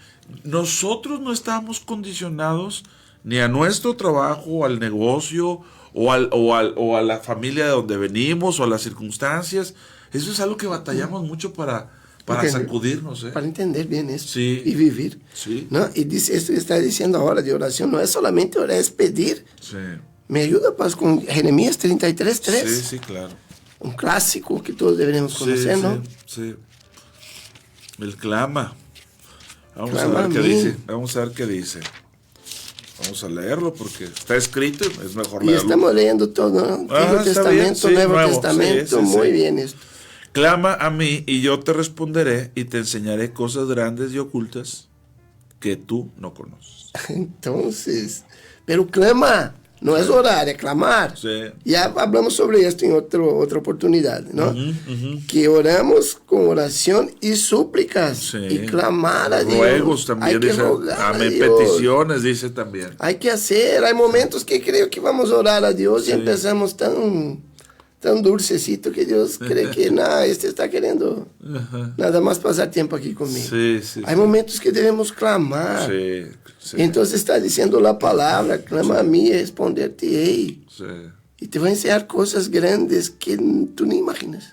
[SPEAKER 17] nosotros no estamos condicionados ni a nuestro trabajo, al negocio, o a la familia de donde venimos, o a las circunstancias. Eso es algo que batallamos mucho para sacudirnos.
[SPEAKER 18] Para entender bien eso,
[SPEAKER 17] sí,
[SPEAKER 18] y vivir.
[SPEAKER 17] Sí.
[SPEAKER 18] ¿No? Y dice, esto que está diciendo ahora de oración, no es solamente orar, es pedir.
[SPEAKER 17] Sí.
[SPEAKER 18] Me ayuda pues con Jeremías 33:3.
[SPEAKER 17] Sí, sí, claro.
[SPEAKER 18] Un clásico que todos deberíamos conocer,
[SPEAKER 17] sí,
[SPEAKER 18] ¿no?
[SPEAKER 17] Sí. El clama. Vamos
[SPEAKER 18] clama
[SPEAKER 17] a ver qué dice. Vamos a ver qué dice. Vamos a leerlo porque está escrito, es mejor leerlo.
[SPEAKER 18] Y estamos leyendo todo, ¿no? Antiguo Testamento,
[SPEAKER 17] sí,
[SPEAKER 18] Nuevo Testamento,
[SPEAKER 17] sí,
[SPEAKER 18] muy bien esto.
[SPEAKER 17] Clama a mí y yo te responderé y te enseñaré cosas grandes y ocultas que tú no conoces.
[SPEAKER 18] Entonces, pero clama, no es orar, es clamar.
[SPEAKER 17] Sí.
[SPEAKER 18] Ya hablamos sobre esto en otra oportunidad, ¿no? Que oramos con oración y súplicas,
[SPEAKER 17] sí,
[SPEAKER 18] y clamar a Dios.
[SPEAKER 17] Ruegos también, dice, amén, peticiones, dice también.
[SPEAKER 18] Hay que hacer, hay momentos que creo que vamos a orar a Dios y empezamos tan dulcecito que Dios cree que nada, está queriendo nada más pasar tiempo aquí conmigo. Hay momentos que debemos clamar. Entonces está diciendo la palabra, clama a mí y responderte, hey. Y te va a enseñar cosas grandes que tú ni imaginas.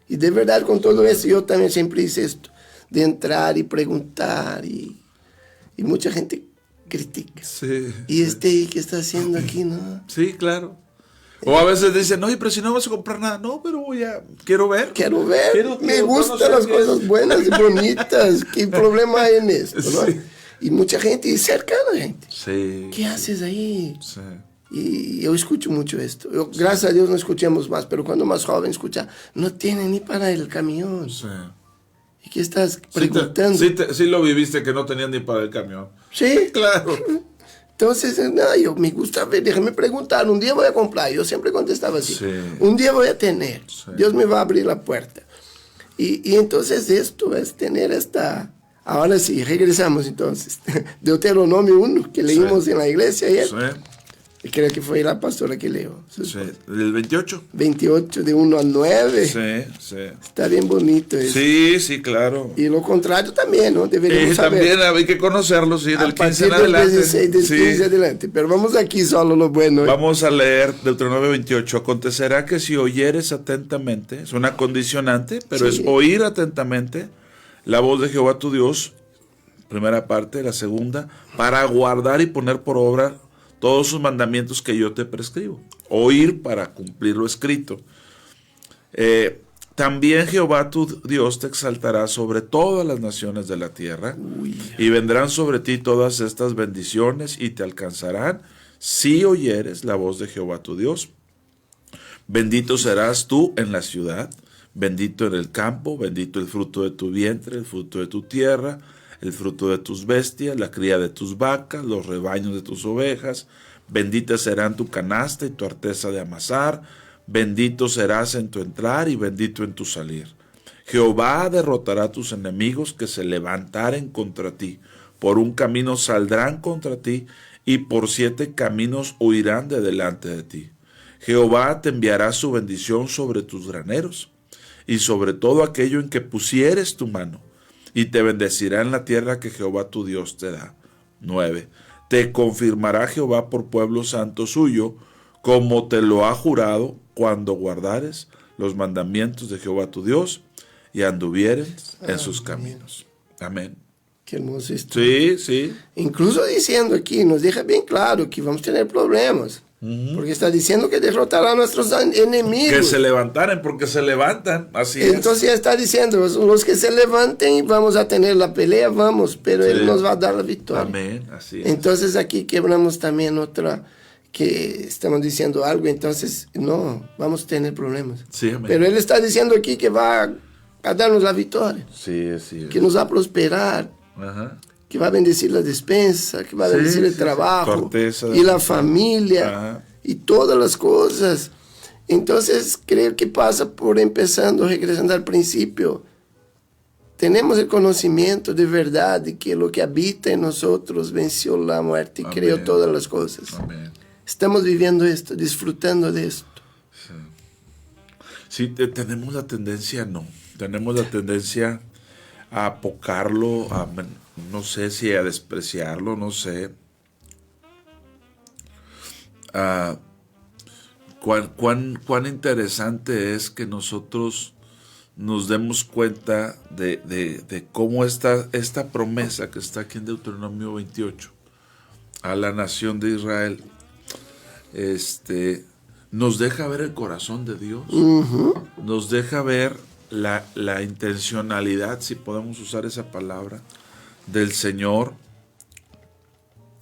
[SPEAKER 18] Y de verdad con todo eso yo también siempre hice esto, de entrar y preguntar y mucha gente critica. ¿Y qué está haciendo aquí, no?
[SPEAKER 17] Sí, claro. O a veces dicen, oye, pero si no vas a comprar nada. No, pero quiero ver.
[SPEAKER 18] Me gustan las cosas buenas y bonitas. ¿Qué problema hay en esto, no? Sí. Y mucha gente, y cercana gente.
[SPEAKER 17] Sí.
[SPEAKER 18] ¿Qué haces ahí?
[SPEAKER 17] Sí.
[SPEAKER 18] Y yo escucho mucho esto. Gracias a Dios no escuchamos más, pero cuando más joven escucha, no tiene ni para el camión.
[SPEAKER 17] Sí.
[SPEAKER 18] ¿Y qué estás preguntando?
[SPEAKER 17] Sí lo viviste, que no tenían ni para el camión.
[SPEAKER 18] Sí.
[SPEAKER 17] Claro.
[SPEAKER 18] Entonces, yo me gusta ver, déjame preguntar, un día voy a comprar, yo siempre contestaba así, un día voy a tener, Dios me va a abrir la puerta. Y entonces esto es tener ahora sí, regresamos entonces, Deuteronomio 1, que leímos en la iglesia ayer. Y creo que fue la pastora que leo.
[SPEAKER 17] ¿El 28?
[SPEAKER 18] 28, de 1 al 9.
[SPEAKER 17] Sí.
[SPEAKER 18] Está bien bonito eso.
[SPEAKER 17] Sí, claro.
[SPEAKER 18] Y lo contrario también, ¿no? Deberíamos saber.
[SPEAKER 17] También hay que conocerlo, sí, del 15 en
[SPEAKER 18] adelante.
[SPEAKER 17] Del
[SPEAKER 18] 16, del 15 adelante. Pero vamos aquí solo lo bueno.
[SPEAKER 17] Vamos a leer Deuteronomio 28. Acontecerá que si oyeres atentamente, es una condicionante, pero es oír atentamente la voz de Jehová tu Dios, primera parte, la segunda, para guardar y poner por obra todos sus mandamientos que yo te prescribo. Oír para cumplir lo escrito. También Jehová tu Dios te exaltará sobre todas las naciones de la tierra. Y vendrán sobre ti todas estas bendiciones y te alcanzarán si oyeres la voz de Jehová tu Dios. Bendito serás tú en la ciudad, bendito en el campo, bendito el fruto de tu vientre, el fruto de tu tierra, el fruto de tus bestias, la cría de tus vacas, los rebaños de tus ovejas. Benditas serán tu canasta y tu arteza de amasar. Bendito serás en tu entrar y bendito en tu salir. Jehová derrotará a tus enemigos que se levantaren contra ti. Por un camino saldrán contra ti y por 7 caminos huirán de delante de ti. Jehová te enviará su bendición sobre tus graneros y sobre todo aquello en que pusieres tu mano, y te bendecirá en la tierra que Jehová tu Dios te da. 9. Te confirmará Jehová por pueblo santo suyo, como te lo ha jurado, cuando guardares los mandamientos de Jehová tu Dios y anduvieres en sus caminos. Amén.
[SPEAKER 18] Qué hermoso esto.
[SPEAKER 17] Sí.
[SPEAKER 18] Incluso diciendo aquí, nos deja bien claro que vamos a tener problemas. Porque está diciendo que derrotará a nuestros enemigos.
[SPEAKER 17] Que se levantaren, porque se levantan, así
[SPEAKER 18] Entonces ya está diciendo, los que se levanten vamos a tener la pelea, pero Él nos va a dar la victoria.
[SPEAKER 17] Amén, así es.
[SPEAKER 18] Entonces aquí quebramos también otra, que estamos diciendo algo, entonces no, vamos a tener problemas.
[SPEAKER 17] Sí, amén.
[SPEAKER 18] Pero Él está diciendo aquí que va a darnos la victoria.
[SPEAKER 17] Sí.
[SPEAKER 18] Que nos va a prosperar. Que va a bendecir la despensa, que va a bendecir el trabajo y la familia y todas las cosas. Entonces creo que pasa por empezando, regresando al principio. Tenemos el conocimiento de verdad de que lo que habita en nosotros venció la muerte y
[SPEAKER 17] Amén.
[SPEAKER 18] creó todas las cosas.
[SPEAKER 17] Amén.
[SPEAKER 18] Estamos viviendo esto, disfrutando de esto.
[SPEAKER 17] Sí, tenemos la tendencia, tenemos la tendencia a apocarlo, no sé si a despreciarlo, no sé. Cuán interesante es que nosotros nos demos cuenta de cómo esta promesa que está aquí en Deuteronomio 28 a la nación de Israel, nos deja ver el corazón de Dios, nos deja ver la intencionalidad, si podemos usar esa palabra, del Señor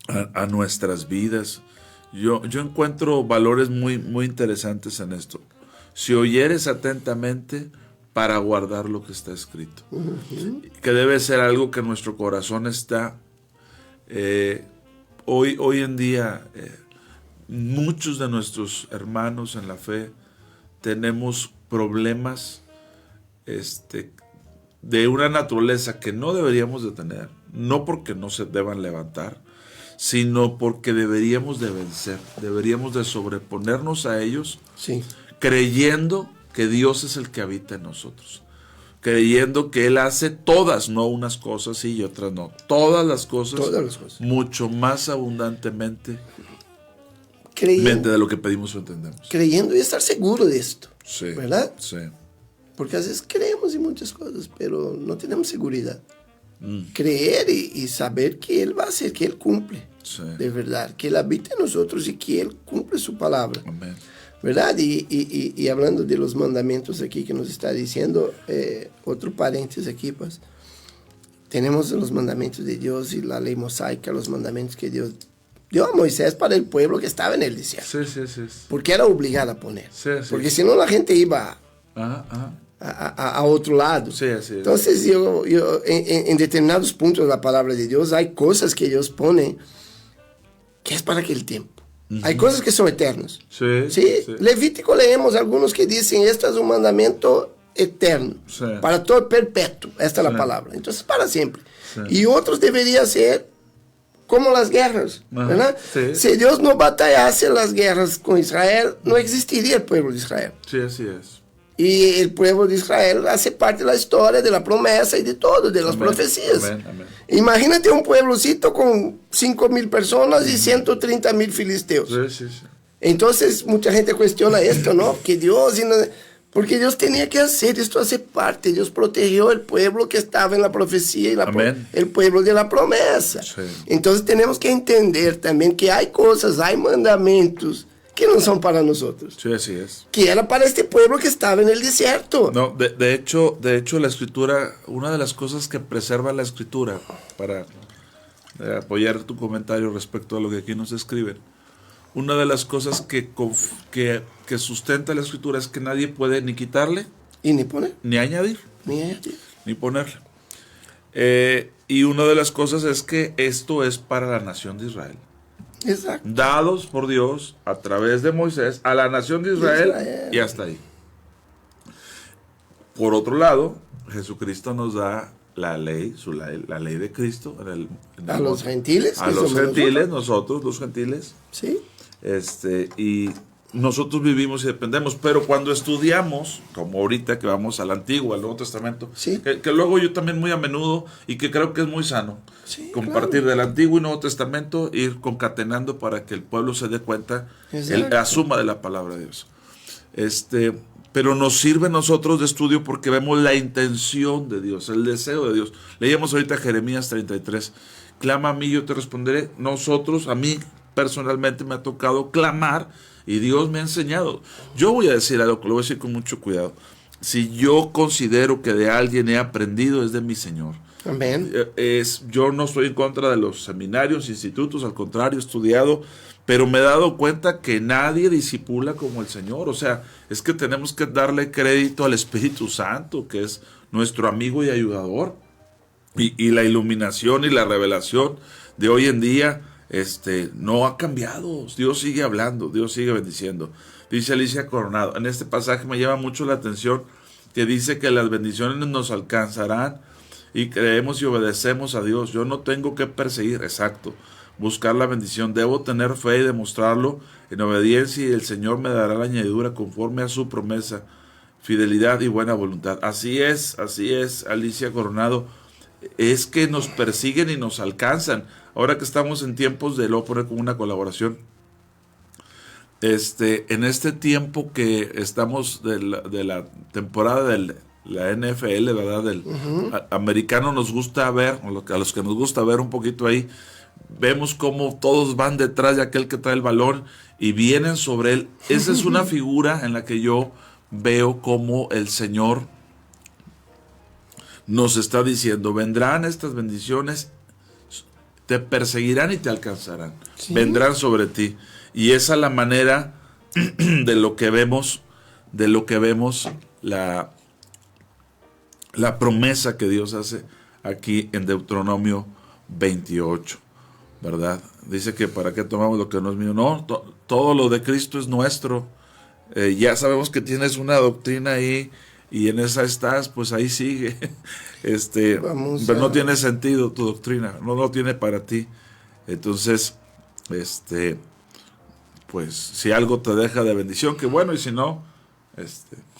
[SPEAKER 17] a nuestras vidas. Yo encuentro valores muy, muy interesantes en esto. Si oyeres atentamente para guardar lo que está escrito, que debe ser algo que nuestro corazón está. Hoy en día, muchos de nuestros hermanos en la fe tenemos problemas de una naturaleza que no deberíamos de tener, no porque no se deban levantar, sino porque deberíamos de vencer, deberíamos de sobreponernos a ellos, creyendo que Dios es el que habita en nosotros, creyendo que Él hace todas, no unas cosas sí y otras no, todas las cosas mucho más abundantemente de lo que pedimos o entendemos.
[SPEAKER 18] Creyendo y estar seguro de esto, ¿verdad?
[SPEAKER 17] Sí.
[SPEAKER 18] Porque a veces creemos en muchas cosas, pero no tenemos seguridad. Creer y saber que Él va a hacer, que Él cumple, de verdad, que Él habita en nosotros y que Él cumple su palabra.
[SPEAKER 17] Amén.
[SPEAKER 18] ¿Verdad? Y hablando de los mandamientos aquí que nos está diciendo, otro paréntesis aquí, pues, tenemos los mandamientos de Dios y la ley mosaica, los mandamientos que Dios dio a Moisés para el pueblo que estaba en el desierto.
[SPEAKER 17] Sí.
[SPEAKER 18] Porque era obligado a poner. Porque si no la gente iba a otro lado. Entonces yo en determinados puntos de la palabra de Dios hay cosas que Dios pone que es para aquel tiempo. Hay cosas que son eternas. Levítico leemos algunos que dicen esto es un mandamiento eterno, para todo perpetuo, esta es la palabra, entonces para siempre. Y otros deberían ser como las guerras, ¿verdad? Si Dios no batallase las guerras con Israel, no existiría el pueblo de Israel.
[SPEAKER 17] Sí, así es.
[SPEAKER 18] Y el pueblo de Israel hace parte de la historia, de la promesa y de todo, de las profecías.
[SPEAKER 17] Amén.
[SPEAKER 18] Imagínate un pueblocito con 5,000 personas y 130,000 filisteos. Entonces mucha gente cuestiona esto, ¿no? Que Dios, porque Dios tenía que hacer, esto hace parte. Dios protegió el pueblo que estaba en la profecía y el pueblo de la promesa. Entonces tenemos que entender también que hay cosas, hay mandamientos que no son para nosotros.
[SPEAKER 17] Sí, así es.
[SPEAKER 18] Que era para este pueblo que estaba en el desierto.
[SPEAKER 17] No, de hecho la escritura, una de las cosas que preserva la escritura, para apoyar tu comentario respecto a lo que aquí nos escriben, una de las cosas que sustenta la escritura es que nadie puede ni quitarle,
[SPEAKER 18] y ni poner,
[SPEAKER 17] ni añadir, ni ponerle. Y una de las cosas es que esto es para la nación de Israel.
[SPEAKER 18] Exacto.
[SPEAKER 17] Dados por Dios a través de Moisés a la nación de Israel y hasta ahí. Por otro lado, Jesucristo nos da la ley, la ley de Cristo
[SPEAKER 18] a los gentiles.
[SPEAKER 17] A los gentiles, nosotros los gentiles.
[SPEAKER 18] Sí.
[SPEAKER 17] Y nosotros vivimos y dependemos, pero cuando estudiamos, como ahorita que vamos al Antiguo, al Nuevo Testamento, que luego yo también muy a menudo y que creo que es muy sano, compartir del Antiguo y Nuevo Testamento, ir concatenando para que el pueblo se dé cuenta, asuma de la palabra de Dios. Pero nos sirve a nosotros de estudio porque vemos la intención de Dios, el deseo de Dios. Leíamos ahorita Jeremías 33, clama a mí, yo te responderé. A mí personalmente me ha tocado clamar y Dios me ha enseñado. Yo voy a decir algo que lo voy a decir con mucho cuidado. Si yo considero que de alguien he aprendido, es de mi Señor.
[SPEAKER 18] Amén.
[SPEAKER 17] Yo no estoy en contra de los seminarios, institutos, al contrario, he estudiado, pero me he dado cuenta que nadie discipula como el Señor. O sea, es que tenemos que darle crédito al Espíritu Santo, que es nuestro amigo y ayudador. Y la iluminación y la revelación de hoy en día no ha cambiado. Dios sigue hablando, Dios sigue bendiciendo. Dice Alicia Coronado, en este pasaje me llama mucho la atención que dice que las bendiciones nos alcanzarán y creemos y obedecemos a Dios. Yo no tengo que perseguir, exacto, buscar la bendición. Debo tener fe y demostrarlo en obediencia y el Señor me dará la añadidura conforme a su promesa, fidelidad y buena voluntad. Así es, Alicia Coronado. Es que nos persiguen y nos alcanzan. Ahora que estamos en tiempos de, lo voy a poner como una colaboración, en este tiempo que estamos de la temporada de la NFL, ¿verdad? Del americano, nos gusta ver, a los que nos gusta ver un poquito ahí, vemos cómo todos van detrás de aquel que trae el balón y vienen sobre él. Esa es una figura en la que yo veo cómo el Señor nos está diciendo, vendrán estas bendiciones, te perseguirán y te alcanzarán, ¿sí? Vendrán sobre ti. Y esa es la manera de lo que vemos la promesa que Dios hace aquí en Deuteronomio 28, ¿verdad? Dice que para qué tomamos lo que no es mío. No, todo lo de Cristo es nuestro. Ya sabemos que tienes una doctrina ahí y en esa estás, pues ahí sigue. Pero no tiene sentido tu doctrina, no lo tiene para ti. Entonces, pues si algo te deja de bendición, que bueno, y si no,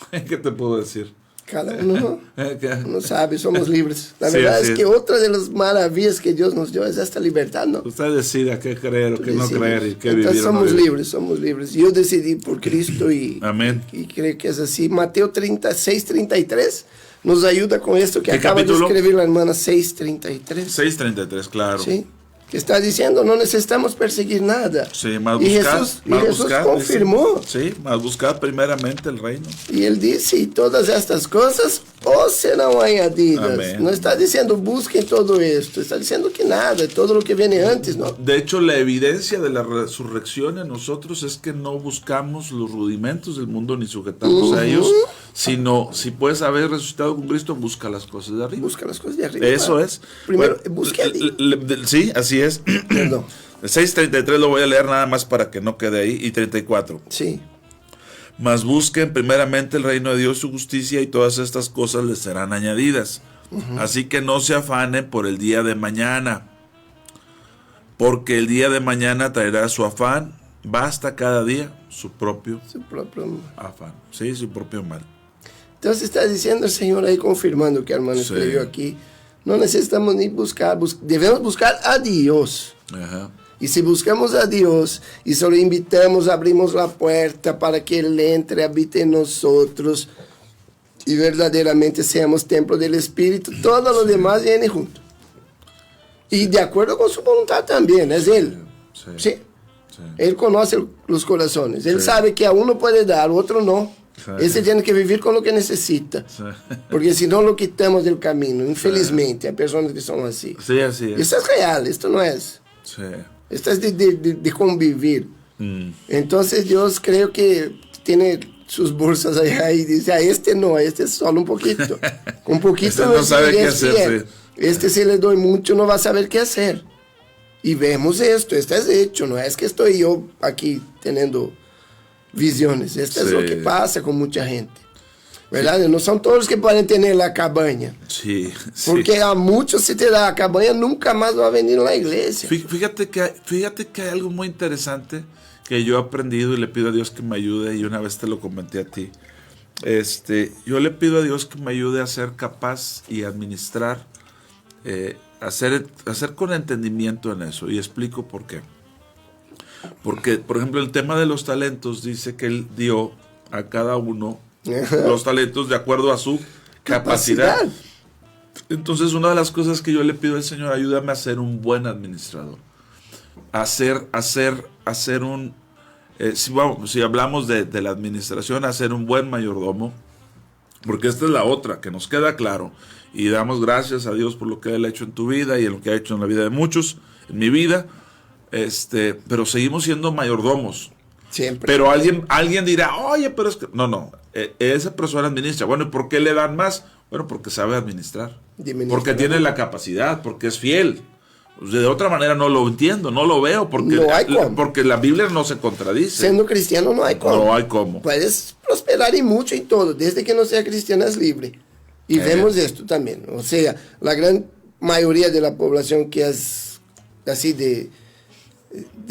[SPEAKER 17] ¿qué te puedo decir?
[SPEAKER 18] Cada uno sabe, somos libres. La verdad es que otra de las maravillas que Dios nos dio es esta libertad, ¿no?
[SPEAKER 17] Usted decide qué creer o qué no creer y qué
[SPEAKER 18] entonces
[SPEAKER 17] vivir.
[SPEAKER 18] Somos libres. Yo decidí por Cristo y,
[SPEAKER 17] amén.
[SPEAKER 18] Y creo que es así. Mateo 36:33 nos ayuda con esto que acaba de escribir la hermana 6:33.
[SPEAKER 17] 6:33, claro.
[SPEAKER 18] Sí. Que está diciendo, no necesitamos perseguir nada.
[SPEAKER 17] Sí, más
[SPEAKER 18] y
[SPEAKER 17] buscar,
[SPEAKER 18] Jesús confirmó.
[SPEAKER 17] Dice, sí, más buscar primeramente el reino.
[SPEAKER 18] Y él dice, y todas estas cosas os serán añadidas.
[SPEAKER 17] Amén.
[SPEAKER 18] No está diciendo busquen todo esto, está diciendo que nada, todo lo que viene antes, ¿no?
[SPEAKER 17] De hecho, la evidencia de la resurrección en nosotros es que no buscamos los rudimentos del mundo ni sujetamos a ellos, sino si puedes haber resucitado con Cristo, busca las cosas de arriba.
[SPEAKER 18] Busca las cosas de arriba.
[SPEAKER 17] Eso es.
[SPEAKER 18] Primero, busque
[SPEAKER 17] sí, así es.
[SPEAKER 18] Perdón.
[SPEAKER 17] El 6:33 lo voy a leer nada más para que no quede ahí. Y 34.
[SPEAKER 18] Sí.
[SPEAKER 17] Mas busquen primeramente el reino de Dios, su justicia, y todas estas cosas les serán añadidas. Así que no se afanen por el día de mañana, porque el día de mañana traerá su afán. Basta cada día su propio afán. Sí, su propio mal.
[SPEAKER 18] Entonces está diciendo el Señor ahí, confirmando que hermano escribió aquí. No necesitamos ni buscar, debemos buscar a Dios.
[SPEAKER 17] Ajá.
[SPEAKER 18] Y si buscamos a Dios y solo invitamos, abrimos la puerta para que Él entre, habite en nosotros y verdaderamente seamos templo del Espíritu, todo lo demás viene junto. Y de acuerdo con su voluntad también, es Él. Sí. Él conoce los corazones. Él sabe que a uno puede dar, a otro no. Ese tiene que vivir con lo que necesita. Porque si no lo quitamos del camino, infelizmente, hay personas que son así.
[SPEAKER 17] Sí, así es.
[SPEAKER 18] Esto es real, esto no es.
[SPEAKER 17] Sí.
[SPEAKER 18] Esto es de convivir. Entonces Dios creo que tiene sus bolsas allá y dice, a este no, a este solo un poquito. Un poquito
[SPEAKER 17] no sabe qué hacer.
[SPEAKER 18] Este si le doy mucho no va a saber qué hacer. Y vemos esto es hecho, no es que estoy yo aquí teniendo visiones. Esto es lo que pasa con mucha gente. ¿Verdad? Sí. No son todos los que pueden tener la cabaña.
[SPEAKER 17] Sí.
[SPEAKER 18] Porque a muchos si te da la cabaña nunca más va a venir a la iglesia.
[SPEAKER 17] Fíjate que hay algo muy interesante que yo he aprendido y le pido a Dios que me ayude, y una vez te lo comenté a ti. Yo le pido a Dios que me ayude a ser capaz y administrar, hacer con entendimiento en eso, y explico por qué. Porque, por ejemplo, el tema de los talentos dice que Él dio a cada uno los talentos de acuerdo a su capacidad. Entonces, una de las cosas que yo le pido al Señor, ayúdame a ser un buen administrador. Hacer un... si hablamos de la administración, hacer un buen mayordomo. Porque esta es la otra, que nos queda claro. Y damos gracias a Dios por lo que Él ha hecho en tu vida y en lo que ha hecho en la vida de muchos, en mi vida. Pero seguimos siendo mayordomos.
[SPEAKER 18] Siempre.
[SPEAKER 17] Pero alguien dirá, oye, pero es que... No, esa persona administra. Bueno, ¿y por qué le dan más? Bueno, porque sabe administrar. Porque tiene la capacidad, porque es fiel, De otra manera no lo entiendo, no lo veo, porque,
[SPEAKER 18] no hay cómo.
[SPEAKER 17] Porque la Biblia no se contradice.
[SPEAKER 18] Siendo cristiano no hay cómo.
[SPEAKER 17] No hay cómo.
[SPEAKER 18] Puedes prosperar y mucho y todo, desde que no sea cristiano es libre. Y vemos esto también. O sea, la gran mayoría de la población que es así de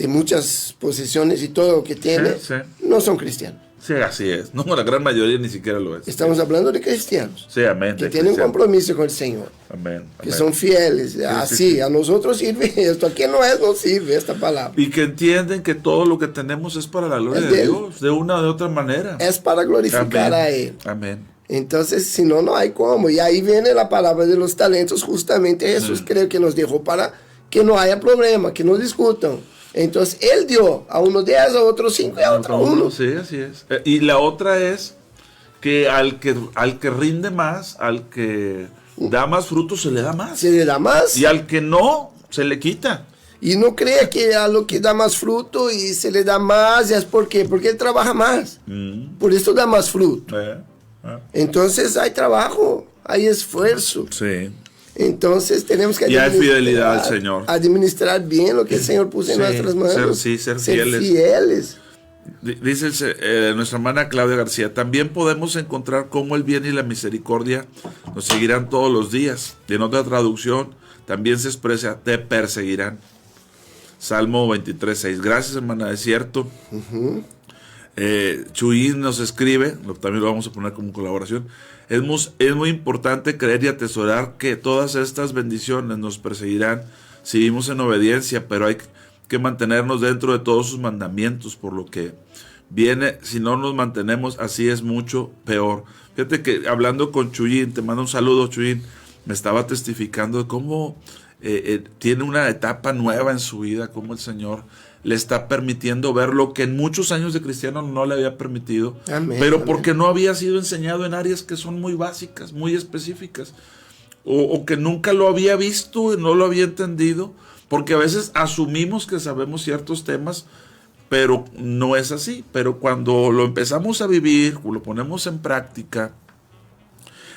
[SPEAKER 18] muchas posesiones y todo lo que tiene, no son cristianos.
[SPEAKER 17] Sí, así es. No, la gran mayoría ni siquiera lo es.
[SPEAKER 18] Estamos hablando de cristianos.
[SPEAKER 17] Sí, amén.
[SPEAKER 18] Que tienen un compromiso con el Señor.
[SPEAKER 17] Amén.
[SPEAKER 18] Que son fieles. Así, a nosotros sirve esto. Aquí no sirve esta palabra.
[SPEAKER 17] Y que entienden que todo lo que tenemos es para la gloria de Dios, de una o de otra manera.
[SPEAKER 18] Es para glorificar a Él.
[SPEAKER 17] Amén.
[SPEAKER 18] Entonces, si no, no hay cómo. Y ahí viene la palabra de los talentos. Justamente Jesús creo que nos dejó para que no haya problema, que no discutan. Entonces, Él dio a uno 10, a otro 5 y a otro 1.
[SPEAKER 17] Sí, así es. Y la otra es que al que rinde más, al que da más fruto, se le da más.
[SPEAKER 18] Se le da más.
[SPEAKER 17] Y al que no, se le quita.
[SPEAKER 18] Y no crea que a lo que da más fruto y se le da más, es porque Él trabaja más. Por eso da más fruto. Entonces, hay trabajo, hay esfuerzo.
[SPEAKER 17] Sí.
[SPEAKER 18] Entonces tenemos que
[SPEAKER 17] hay fidelidad al Señor.
[SPEAKER 18] Administrar bien lo que el Señor puso en nuestras manos.
[SPEAKER 17] Ser fieles. Dice nuestra hermana Claudia García, también podemos encontrar cómo el bien y la misericordia nos seguirán todos los días. Y en otra traducción también se expresa, te perseguirán. Salmo 23:6. Gracias, hermana, es cierto. Chuyin nos escribe, también lo vamos a poner como colaboración. Es muy importante creer y atesorar que todas estas bendiciones nos perseguirán si vivimos en obediencia, pero hay que mantenernos dentro de todos sus mandamientos, por lo que viene, si no nos mantenemos así es mucho peor. Fíjate que hablando con Chuyin, te mando un saludo, Chuyin, me estaba testificando de cómo tiene una etapa nueva en su vida, cómo el Señor le está permitiendo ver lo que en muchos años de cristiano no le había permitido.
[SPEAKER 18] Amén,
[SPEAKER 17] pero porque no había sido enseñado en áreas que son muy básicas, muy específicas, o que nunca lo había visto y no lo había entendido, porque a veces asumimos que sabemos ciertos temas, pero no es así. Pero cuando lo empezamos a vivir, lo ponemos en práctica,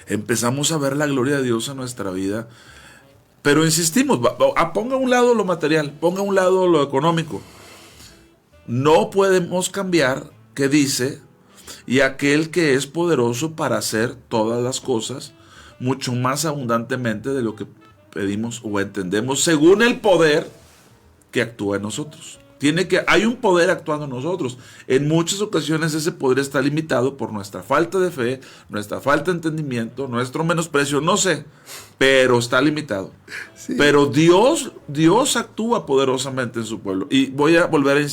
[SPEAKER 17] empezamos a ver la gloria de Dios en nuestra vida. Pero insistimos, ponga a un lado lo material, ponga a un lado lo económico. No podemos cambiar que dice, y aquel que es poderoso para hacer todas las cosas, mucho más abundantemente de lo que pedimos o entendemos, según el poder que actúa en nosotros. Hay un poder actuando en nosotros. En muchas ocasiones ese poder está limitado por nuestra falta de fe, nuestra falta de entendimiento, nuestro menosprecio, no sé, pero está limitado. Sí. Pero Dios actúa poderosamente en su pueblo. Y voy a volver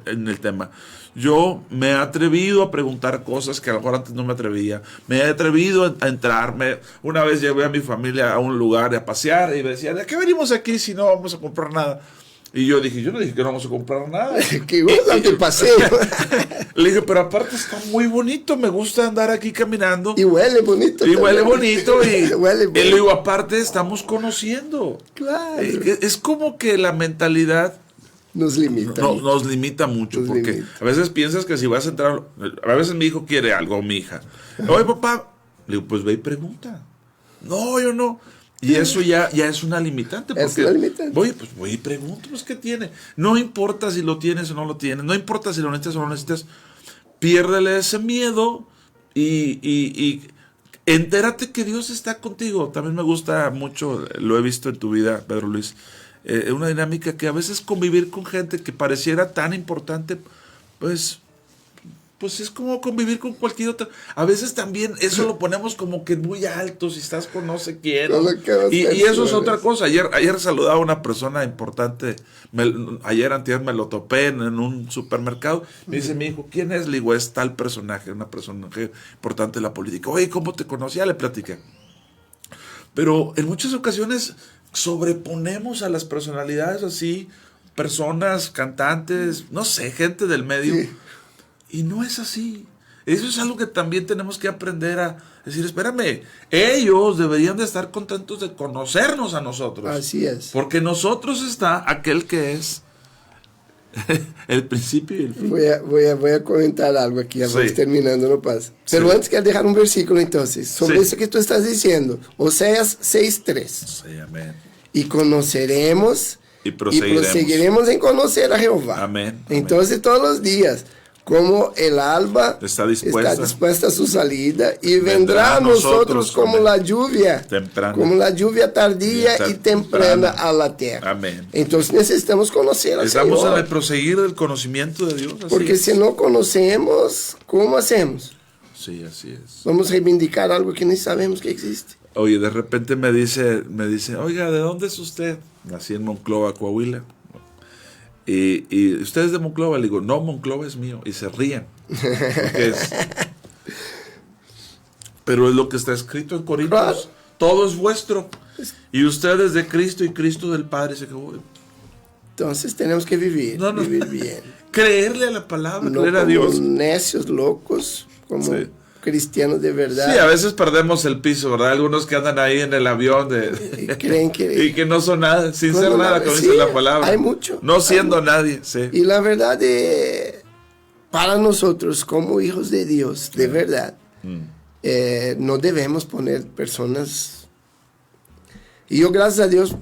[SPEAKER 17] en el tema. Yo me he atrevido a preguntar cosas que a lo mejor antes no me atrevía. Me he atrevido a entrarme. Una vez llevé a mi familia a un lugar a pasear y me decían, ¿de qué venimos aquí si no vamos a comprar nada? Y yo no dije que no vamos a comprar nada.
[SPEAKER 18] Que gusta que paseo.
[SPEAKER 17] Le dije, pero aparte está muy bonito, me gusta andar aquí caminando.
[SPEAKER 18] Y huele bonito.
[SPEAKER 17] Y huele bonito. Y
[SPEAKER 18] huele bonito.
[SPEAKER 17] Le digo, aparte estamos conociendo.
[SPEAKER 18] Claro.
[SPEAKER 17] Es como que la mentalidad
[SPEAKER 18] nos limita.
[SPEAKER 17] Nos limita mucho. Porque a veces piensas que si vas a entrar, a veces mi hijo quiere algo, o mi hija. Oye, papá. Le digo, pues ve y pregunta. No, yo no. Y eso ya es una limitante. Porque, voy y pregunto, pues, ¿qué tiene? No importa si lo tienes o no lo tienes. No importa si lo necesitas o no lo necesitas. Piérdele ese miedo y entérate que Dios está contigo. También me gusta mucho, lo he visto en tu vida, Pedro Luis, una dinámica que a veces convivir con gente que pareciera tan importante, pues es como convivir con cualquier otra. A veces también eso lo ponemos como que muy alto, si estás con no sé quién. Y eso es otra cosa. Ayer saludaba a una persona importante. Antier me lo topé en un supermercado. Me dice mi hijo, ¿quién es? Le digo, es tal personaje, una personaje importante de la política. Oye, ¿cómo te conocía? Le platiqué. Pero en muchas ocasiones sobreponemos a las personalidades así, personas, cantantes, no sé, gente del medio. Sí. Y no es así. Eso es algo que también tenemos que aprender a decir, espérame, ellos deberían de estar contentos de conocernos a nosotros.
[SPEAKER 18] Así es.
[SPEAKER 17] Porque nosotros está aquel que es el principio y el fin.
[SPEAKER 18] Voy a comentar algo aquí, vamos terminando, no pasa. Pero antes quiero dejar un versículo entonces, sobre eso que tú estás diciendo. Oseas 6:3.
[SPEAKER 17] Sí, amén.
[SPEAKER 18] Y conoceremos
[SPEAKER 17] Y proseguiremos
[SPEAKER 18] en conocer a Jehová.
[SPEAKER 17] Amén.
[SPEAKER 18] Entonces todos los días, como el alba
[SPEAKER 17] está dispuesta
[SPEAKER 18] a su salida y vendrá a nosotros como la lluvia,
[SPEAKER 17] temprana,
[SPEAKER 18] como la lluvia tardía y temprana a la tierra.
[SPEAKER 17] Amén.
[SPEAKER 18] Entonces necesitamos conocer al Señor.
[SPEAKER 17] Estamos en el proseguir del conocimiento de Dios.
[SPEAKER 18] Porque si no conocemos, ¿cómo hacemos?
[SPEAKER 17] Sí, así es.
[SPEAKER 18] Vamos a reivindicar algo que ni sabemos que existe.
[SPEAKER 17] Oye, de repente me dice, oiga, ¿de dónde es usted? Nací en Monclova, Coahuila. Y usted es de Monclova. Le digo, no, Monclova es mío. Y se ríen. Pero es lo que está escrito en Corintios. Claro. Todo es vuestro. Y usted es de Cristo y Cristo del Padre. Se acabó.
[SPEAKER 18] Entonces tenemos que vivir bien.
[SPEAKER 17] Creerle a la palabra,
[SPEAKER 18] no
[SPEAKER 17] creer a Dios.
[SPEAKER 18] Como necios, locos, como cristianos de verdad.
[SPEAKER 17] Sí, a veces perdemos el piso, ¿verdad? Algunos que andan ahí en el avión
[SPEAKER 18] y creen que...
[SPEAKER 17] y que no son nada, sin ser nada, como dice la palabra.
[SPEAKER 18] Hay mucho.
[SPEAKER 17] No siendo nadie, sí.
[SPEAKER 18] Y la verdad, para nosotros como hijos de Dios, de verdad, no debemos poner personas... Y yo, gracias a Dios,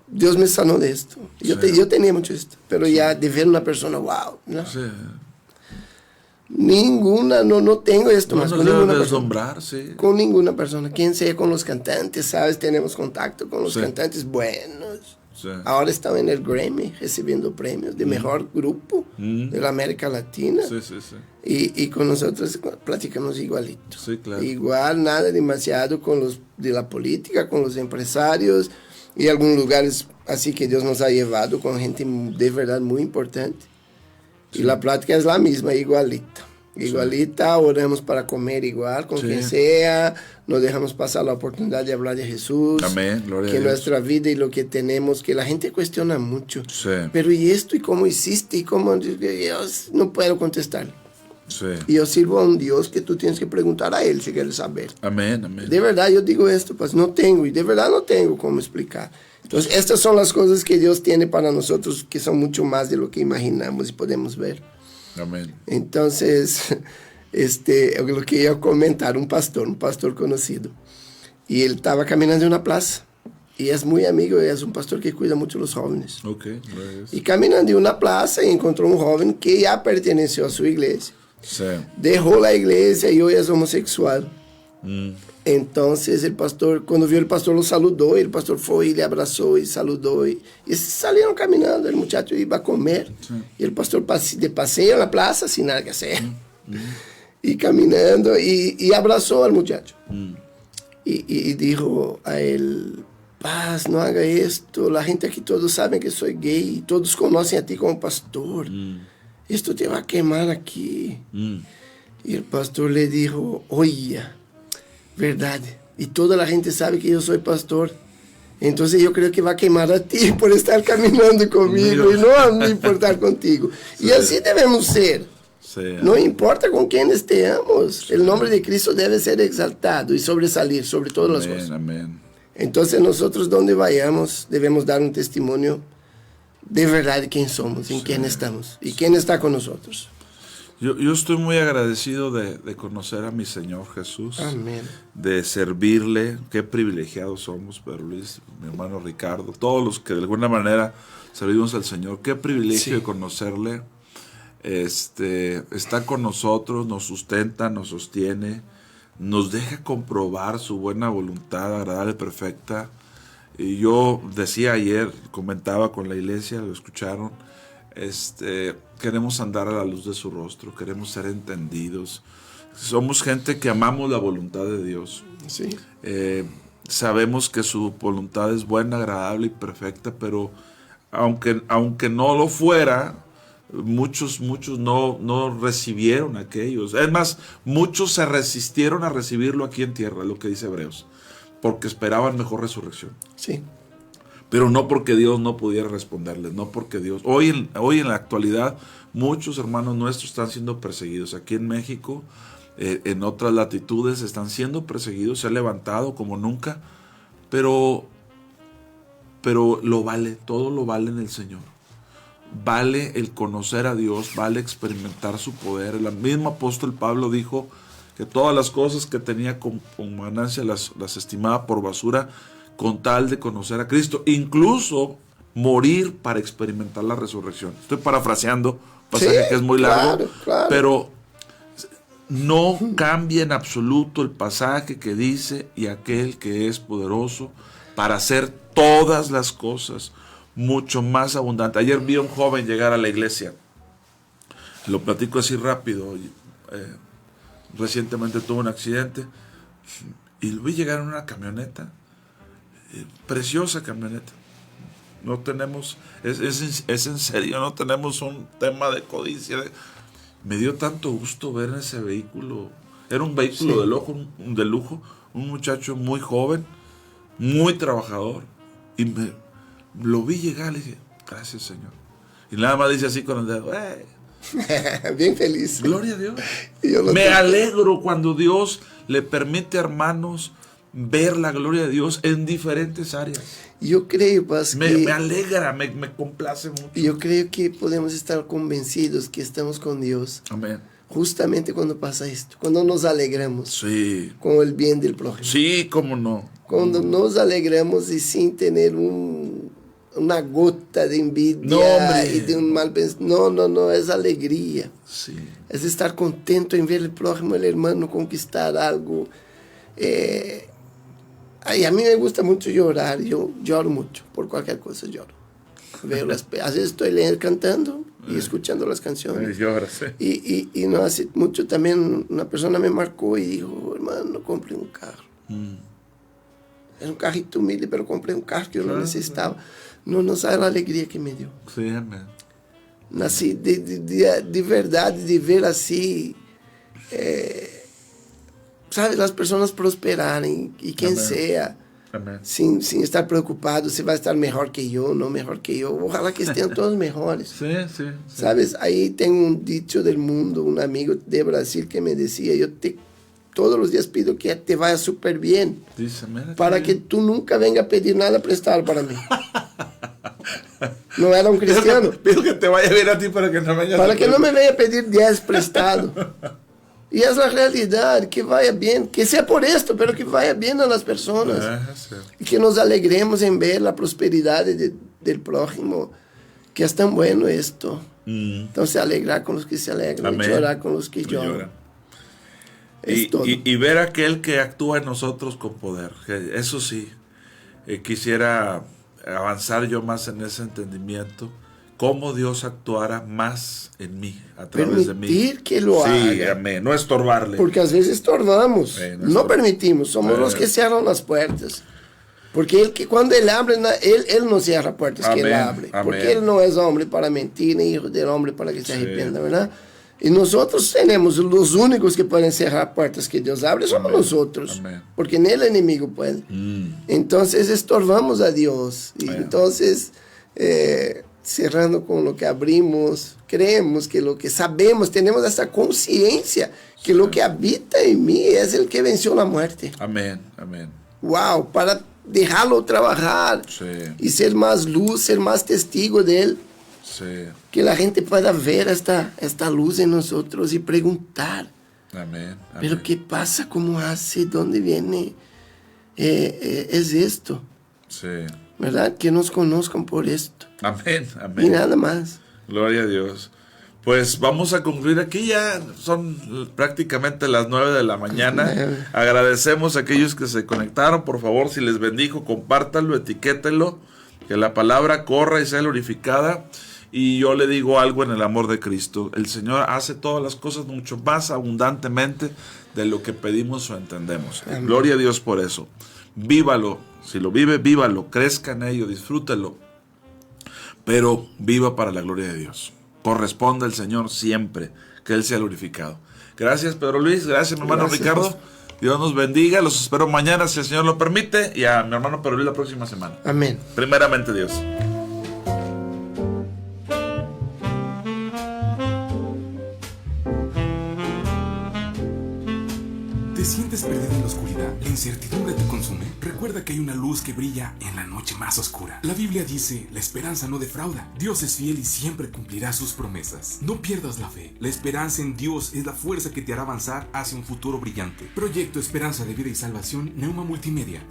[SPEAKER 18] Dios me sanó de esto. Yo tenía mucho esto, pero ya de ver una persona, wow, ¿no? Sí. Ninguna, no tengo esto más con ninguna persona. Con ninguna persona. Quien sea con los cantantes, ¿sabes? Tenemos contacto con los cantantes buenos. Sí. Ahora están en el Grammy recibiendo premios de mejor grupo de la América Latina.
[SPEAKER 17] Sí, sí, sí.
[SPEAKER 18] Y con nosotros platicamos igualito.
[SPEAKER 17] Sí, claro.
[SPEAKER 18] Igual, nada demasiado con los de la política, con los empresarios y algunos lugares así que Dios nos ha llevado con gente de verdad muy importante. Sí. Y la plática es la misma, igualita. Igualita, oramos para comer igual, con quien sea, nos dejamos pasar la oportunidad de hablar de Jesús.
[SPEAKER 17] Amén, gloria
[SPEAKER 18] que
[SPEAKER 17] a Dios.
[SPEAKER 18] Nuestra vida y lo que tenemos, que la gente cuestiona mucho.
[SPEAKER 17] Sí.
[SPEAKER 18] Pero ¿y esto? ¿Y cómo hiciste? ¿Y cómo? Yo no puedo contestar.
[SPEAKER 17] Sí.
[SPEAKER 18] Y yo sirvo a un Dios que tú tienes que preguntar a Él si quieres saber.
[SPEAKER 17] Amén, amén.
[SPEAKER 18] De verdad yo digo esto, pues no tengo, y de verdad no tengo cómo explicar. Entonces estas son las cosas que Dios tiene para nosotros, que son mucho más de lo que imaginamos y podemos ver.
[SPEAKER 17] Amén.
[SPEAKER 18] Entonces, lo que iba a comentar, un pastor conocido, y él estaba caminando en una plaza, y es muy amigo, es un pastor que cuida mucho a los jóvenes.
[SPEAKER 17] Okay,
[SPEAKER 18] y caminando en una plaza, encontró un joven que ya perteneció a su iglesia.
[SPEAKER 17] Sí.
[SPEAKER 18] Dejó la iglesia y hoy es homosexual. Entonces el pastor, cuando vio el pastor, lo saludó, y el pastor fue y le abrazó y saludó, y salieron caminando. El muchacho iba a comer, y el pastor de paseo en la plaza sin nada que hacer, y caminando, y abrazó al muchacho, y dijo a él: paz, no haga esto, la gente aquí todos saben que soy gay, y todos conocen a ti como pastor, esto te va a quemar aquí. Y el pastor le dijo: oye, verdad, y toda la gente sabe que yo soy pastor, entonces yo creo que va a quemar a ti por estar caminando conmigo y no a mí por estar contigo. Sí. Y así debemos ser. Sí. No importa con quién estemos, el nombre de Cristo debe ser exaltado y sobresalir sobre todas las cosas.
[SPEAKER 17] Amén.
[SPEAKER 18] Entonces nosotros donde vayamos debemos dar un testimonio de verdad de quién somos, en quién estamos y quién está con nosotros.
[SPEAKER 17] Yo estoy muy agradecido de conocer a mi Señor Jesús.
[SPEAKER 18] Amén.
[SPEAKER 17] De servirle. Qué privilegiados somos, Pedro Luis, mi hermano Ricardo, todos los que de alguna manera servimos al Señor. Qué privilegio de conocerle. Está con nosotros, nos sustenta, nos sostiene, nos deja comprobar su buena voluntad, agradable, perfecta. Y yo decía ayer, comentaba con la iglesia, lo escucharon, queremos andar a la luz de su rostro, queremos ser entendidos. Somos gente que amamos la voluntad de Dios.
[SPEAKER 18] Sí.
[SPEAKER 17] Sabemos que su voluntad es buena, agradable y perfecta, pero aunque no lo fuera, muchos no recibieron aquellos. Es más, muchos se resistieron a recibirlo aquí en tierra, es lo que dice Hebreos, porque esperaban mejor resurrección.
[SPEAKER 18] Sí.
[SPEAKER 17] Pero no porque Dios no pudiera responderles, no porque Dios... Hoy en la actualidad, muchos hermanos nuestros están siendo perseguidos. Aquí en México, en otras latitudes, están siendo perseguidos, se ha levantado como nunca, pero lo vale, todo lo vale en el Señor. Vale el conocer a Dios, vale experimentar su poder. El mismo apóstol Pablo dijo que todas las cosas que tenía con ganancia las estimaba por basura, con tal de conocer a Cristo. Incluso morir para experimentar la resurrección. Estoy parafraseando, pasaje que es muy largo, pero no cambia en absoluto el pasaje que dice: y aquel que es poderoso para hacer todas las cosas mucho más abundante. Ayer vi a un joven llegar a la iglesia, lo platico así rápido. Recientemente tuvo un accidente y lo vi llegar en una camioneta, preciosa camioneta. No tenemos, es en serio, no tenemos un tema de codicia. Me dio tanto gusto ver en ese vehículo. Era un vehículo de lujo, un muchacho muy joven, muy trabajador. Y lo vi llegar y le dije: gracias, Señor. Y nada más dice así con el dedo:
[SPEAKER 18] bien feliz.
[SPEAKER 17] Gloria a Dios. Me alegro cuando Dios le permite a hermanos ver la gloria de Dios en diferentes áreas.
[SPEAKER 18] Yo creo, pues,
[SPEAKER 17] me alegra, me complace mucho.
[SPEAKER 18] Yo creo que podemos estar convencidos que estamos con Dios.
[SPEAKER 17] Amén.
[SPEAKER 18] Justamente cuando pasa esto, cuando nos alegramos con el bien del prójimo.
[SPEAKER 17] Sí, cómo no.
[SPEAKER 18] Cuando nos alegramos y sin tener una gota de envidia y de un mal pensamiento. No, es alegría.
[SPEAKER 17] Sí.
[SPEAKER 18] Es estar contento en ver el prójimo, el hermano conquistar algo. A mí me gusta mucho llorar. Yo lloro mucho, por cualquier cosa lloro. A veces estoy cantando y escuchando las canciones. Y no hace mucho también una persona me marcó y dijo: hermano, compré un carro. Es un carrito humilde, pero compré un carro que yo no necesitaba. No sabe la alegría que me dio.
[SPEAKER 17] Sí, amén.
[SPEAKER 18] Así, de verdad, de ver así, ¿sabes? Las personas prosperarem y quien sea, sin estar preocupado si va a estar mejor que yo, no mejor que yo. Ojalá que estén todos mejores.
[SPEAKER 17] Sí.
[SPEAKER 18] ¿Sabes? Ahí tengo un dicho del mundo, un amigo de Brasil que me decía: todos los días pido que te vaya súper bien, para que tú nunca venga a pedir nada prestado para mí. No era un cristiano.
[SPEAKER 17] Pido que te vaya bien a ti para que no me
[SPEAKER 18] no me vaya a pedir 10 prestado. Y es la realidad, que vaya bien, que sea por esto, pero que vaya bien a las personas. Y que nos alegremos en ver la prosperidad del prójimo, que es tan bueno esto. Entonces, alegrar con los que se alegran, y llorar con los que lloran.
[SPEAKER 17] Y ver a aquel que actúa en nosotros con poder. Eso sí, quisiera avanzar yo más en ese entendimiento, cómo Dios actuara más en mí, a través de mí.
[SPEAKER 18] Permitir que lo haga.
[SPEAKER 17] Amén. No estorbarle.
[SPEAKER 18] Porque a veces estorbamos, no permitimos, somos los que cierran las puertas. Porque cuando Él abre, él no cierra puertas, que Él abre. Porque Él no es hombre para mentir, ni hijo del hombre para que se arrepienta, ¿verdad? Y nosotros tenemos, los únicos que pueden cerrar puertas que Dios abre somos nosotros. Porque ni el enemigo puede. Entonces estorbamos a Dios. Y entonces, cerrando con lo que abrimos, creemos que lo que sabemos, tenemos esa conciencia que lo que habita en mí es el que venció la muerte.
[SPEAKER 17] Amén.
[SPEAKER 18] Wow, para dejarlo trabajar y ser más luz, ser más testigo de Él. Que la gente pueda ver esta luz en nosotros y preguntar: ¿pero qué pasa? ¿Cómo hace? ¿Dónde viene? Es esto. ¿Verdad? Que nos conozcan por esto.
[SPEAKER 17] Amén.
[SPEAKER 18] Y nada más.
[SPEAKER 17] Gloria a Dios. Pues vamos a concluir aquí, ya son prácticamente las 9 de la mañana. Agradecemos a aquellos que se conectaron. Por favor, si les bendijo, compártanlo, etiquétenlo, que la palabra corra y sea glorificada. Y yo le digo algo en el amor de Cristo: el Señor hace todas las cosas mucho más abundantemente de lo que pedimos o entendemos. Amén. Gloria a Dios por eso. Vívalo, si lo vive, vívalo, crezca en ello, disfrútelo, pero viva para la gloria de Dios. Corresponde al Señor siempre, que Él sea glorificado. Gracias, Pedro Luis, gracias, mi hermano Ricardo. Dios nos bendiga, los espero mañana si el Señor lo permite, y a mi hermano Pedro Luis la próxima semana.
[SPEAKER 18] Amén.
[SPEAKER 17] Primeramente Dios.
[SPEAKER 19] ¿Te sientes perdido en la oscuridad? ¿La incertidumbre te consume? Recuerda que hay una luz que brilla en la noche más oscura. La Biblia dice: la esperanza no defrauda. Dios es fiel y siempre cumplirá sus promesas. No pierdas la fe. La esperanza en Dios es la fuerza que te hará avanzar hacia un futuro brillante. Proyecto Esperanza de Vida y Salvación, Neuma Multimedia.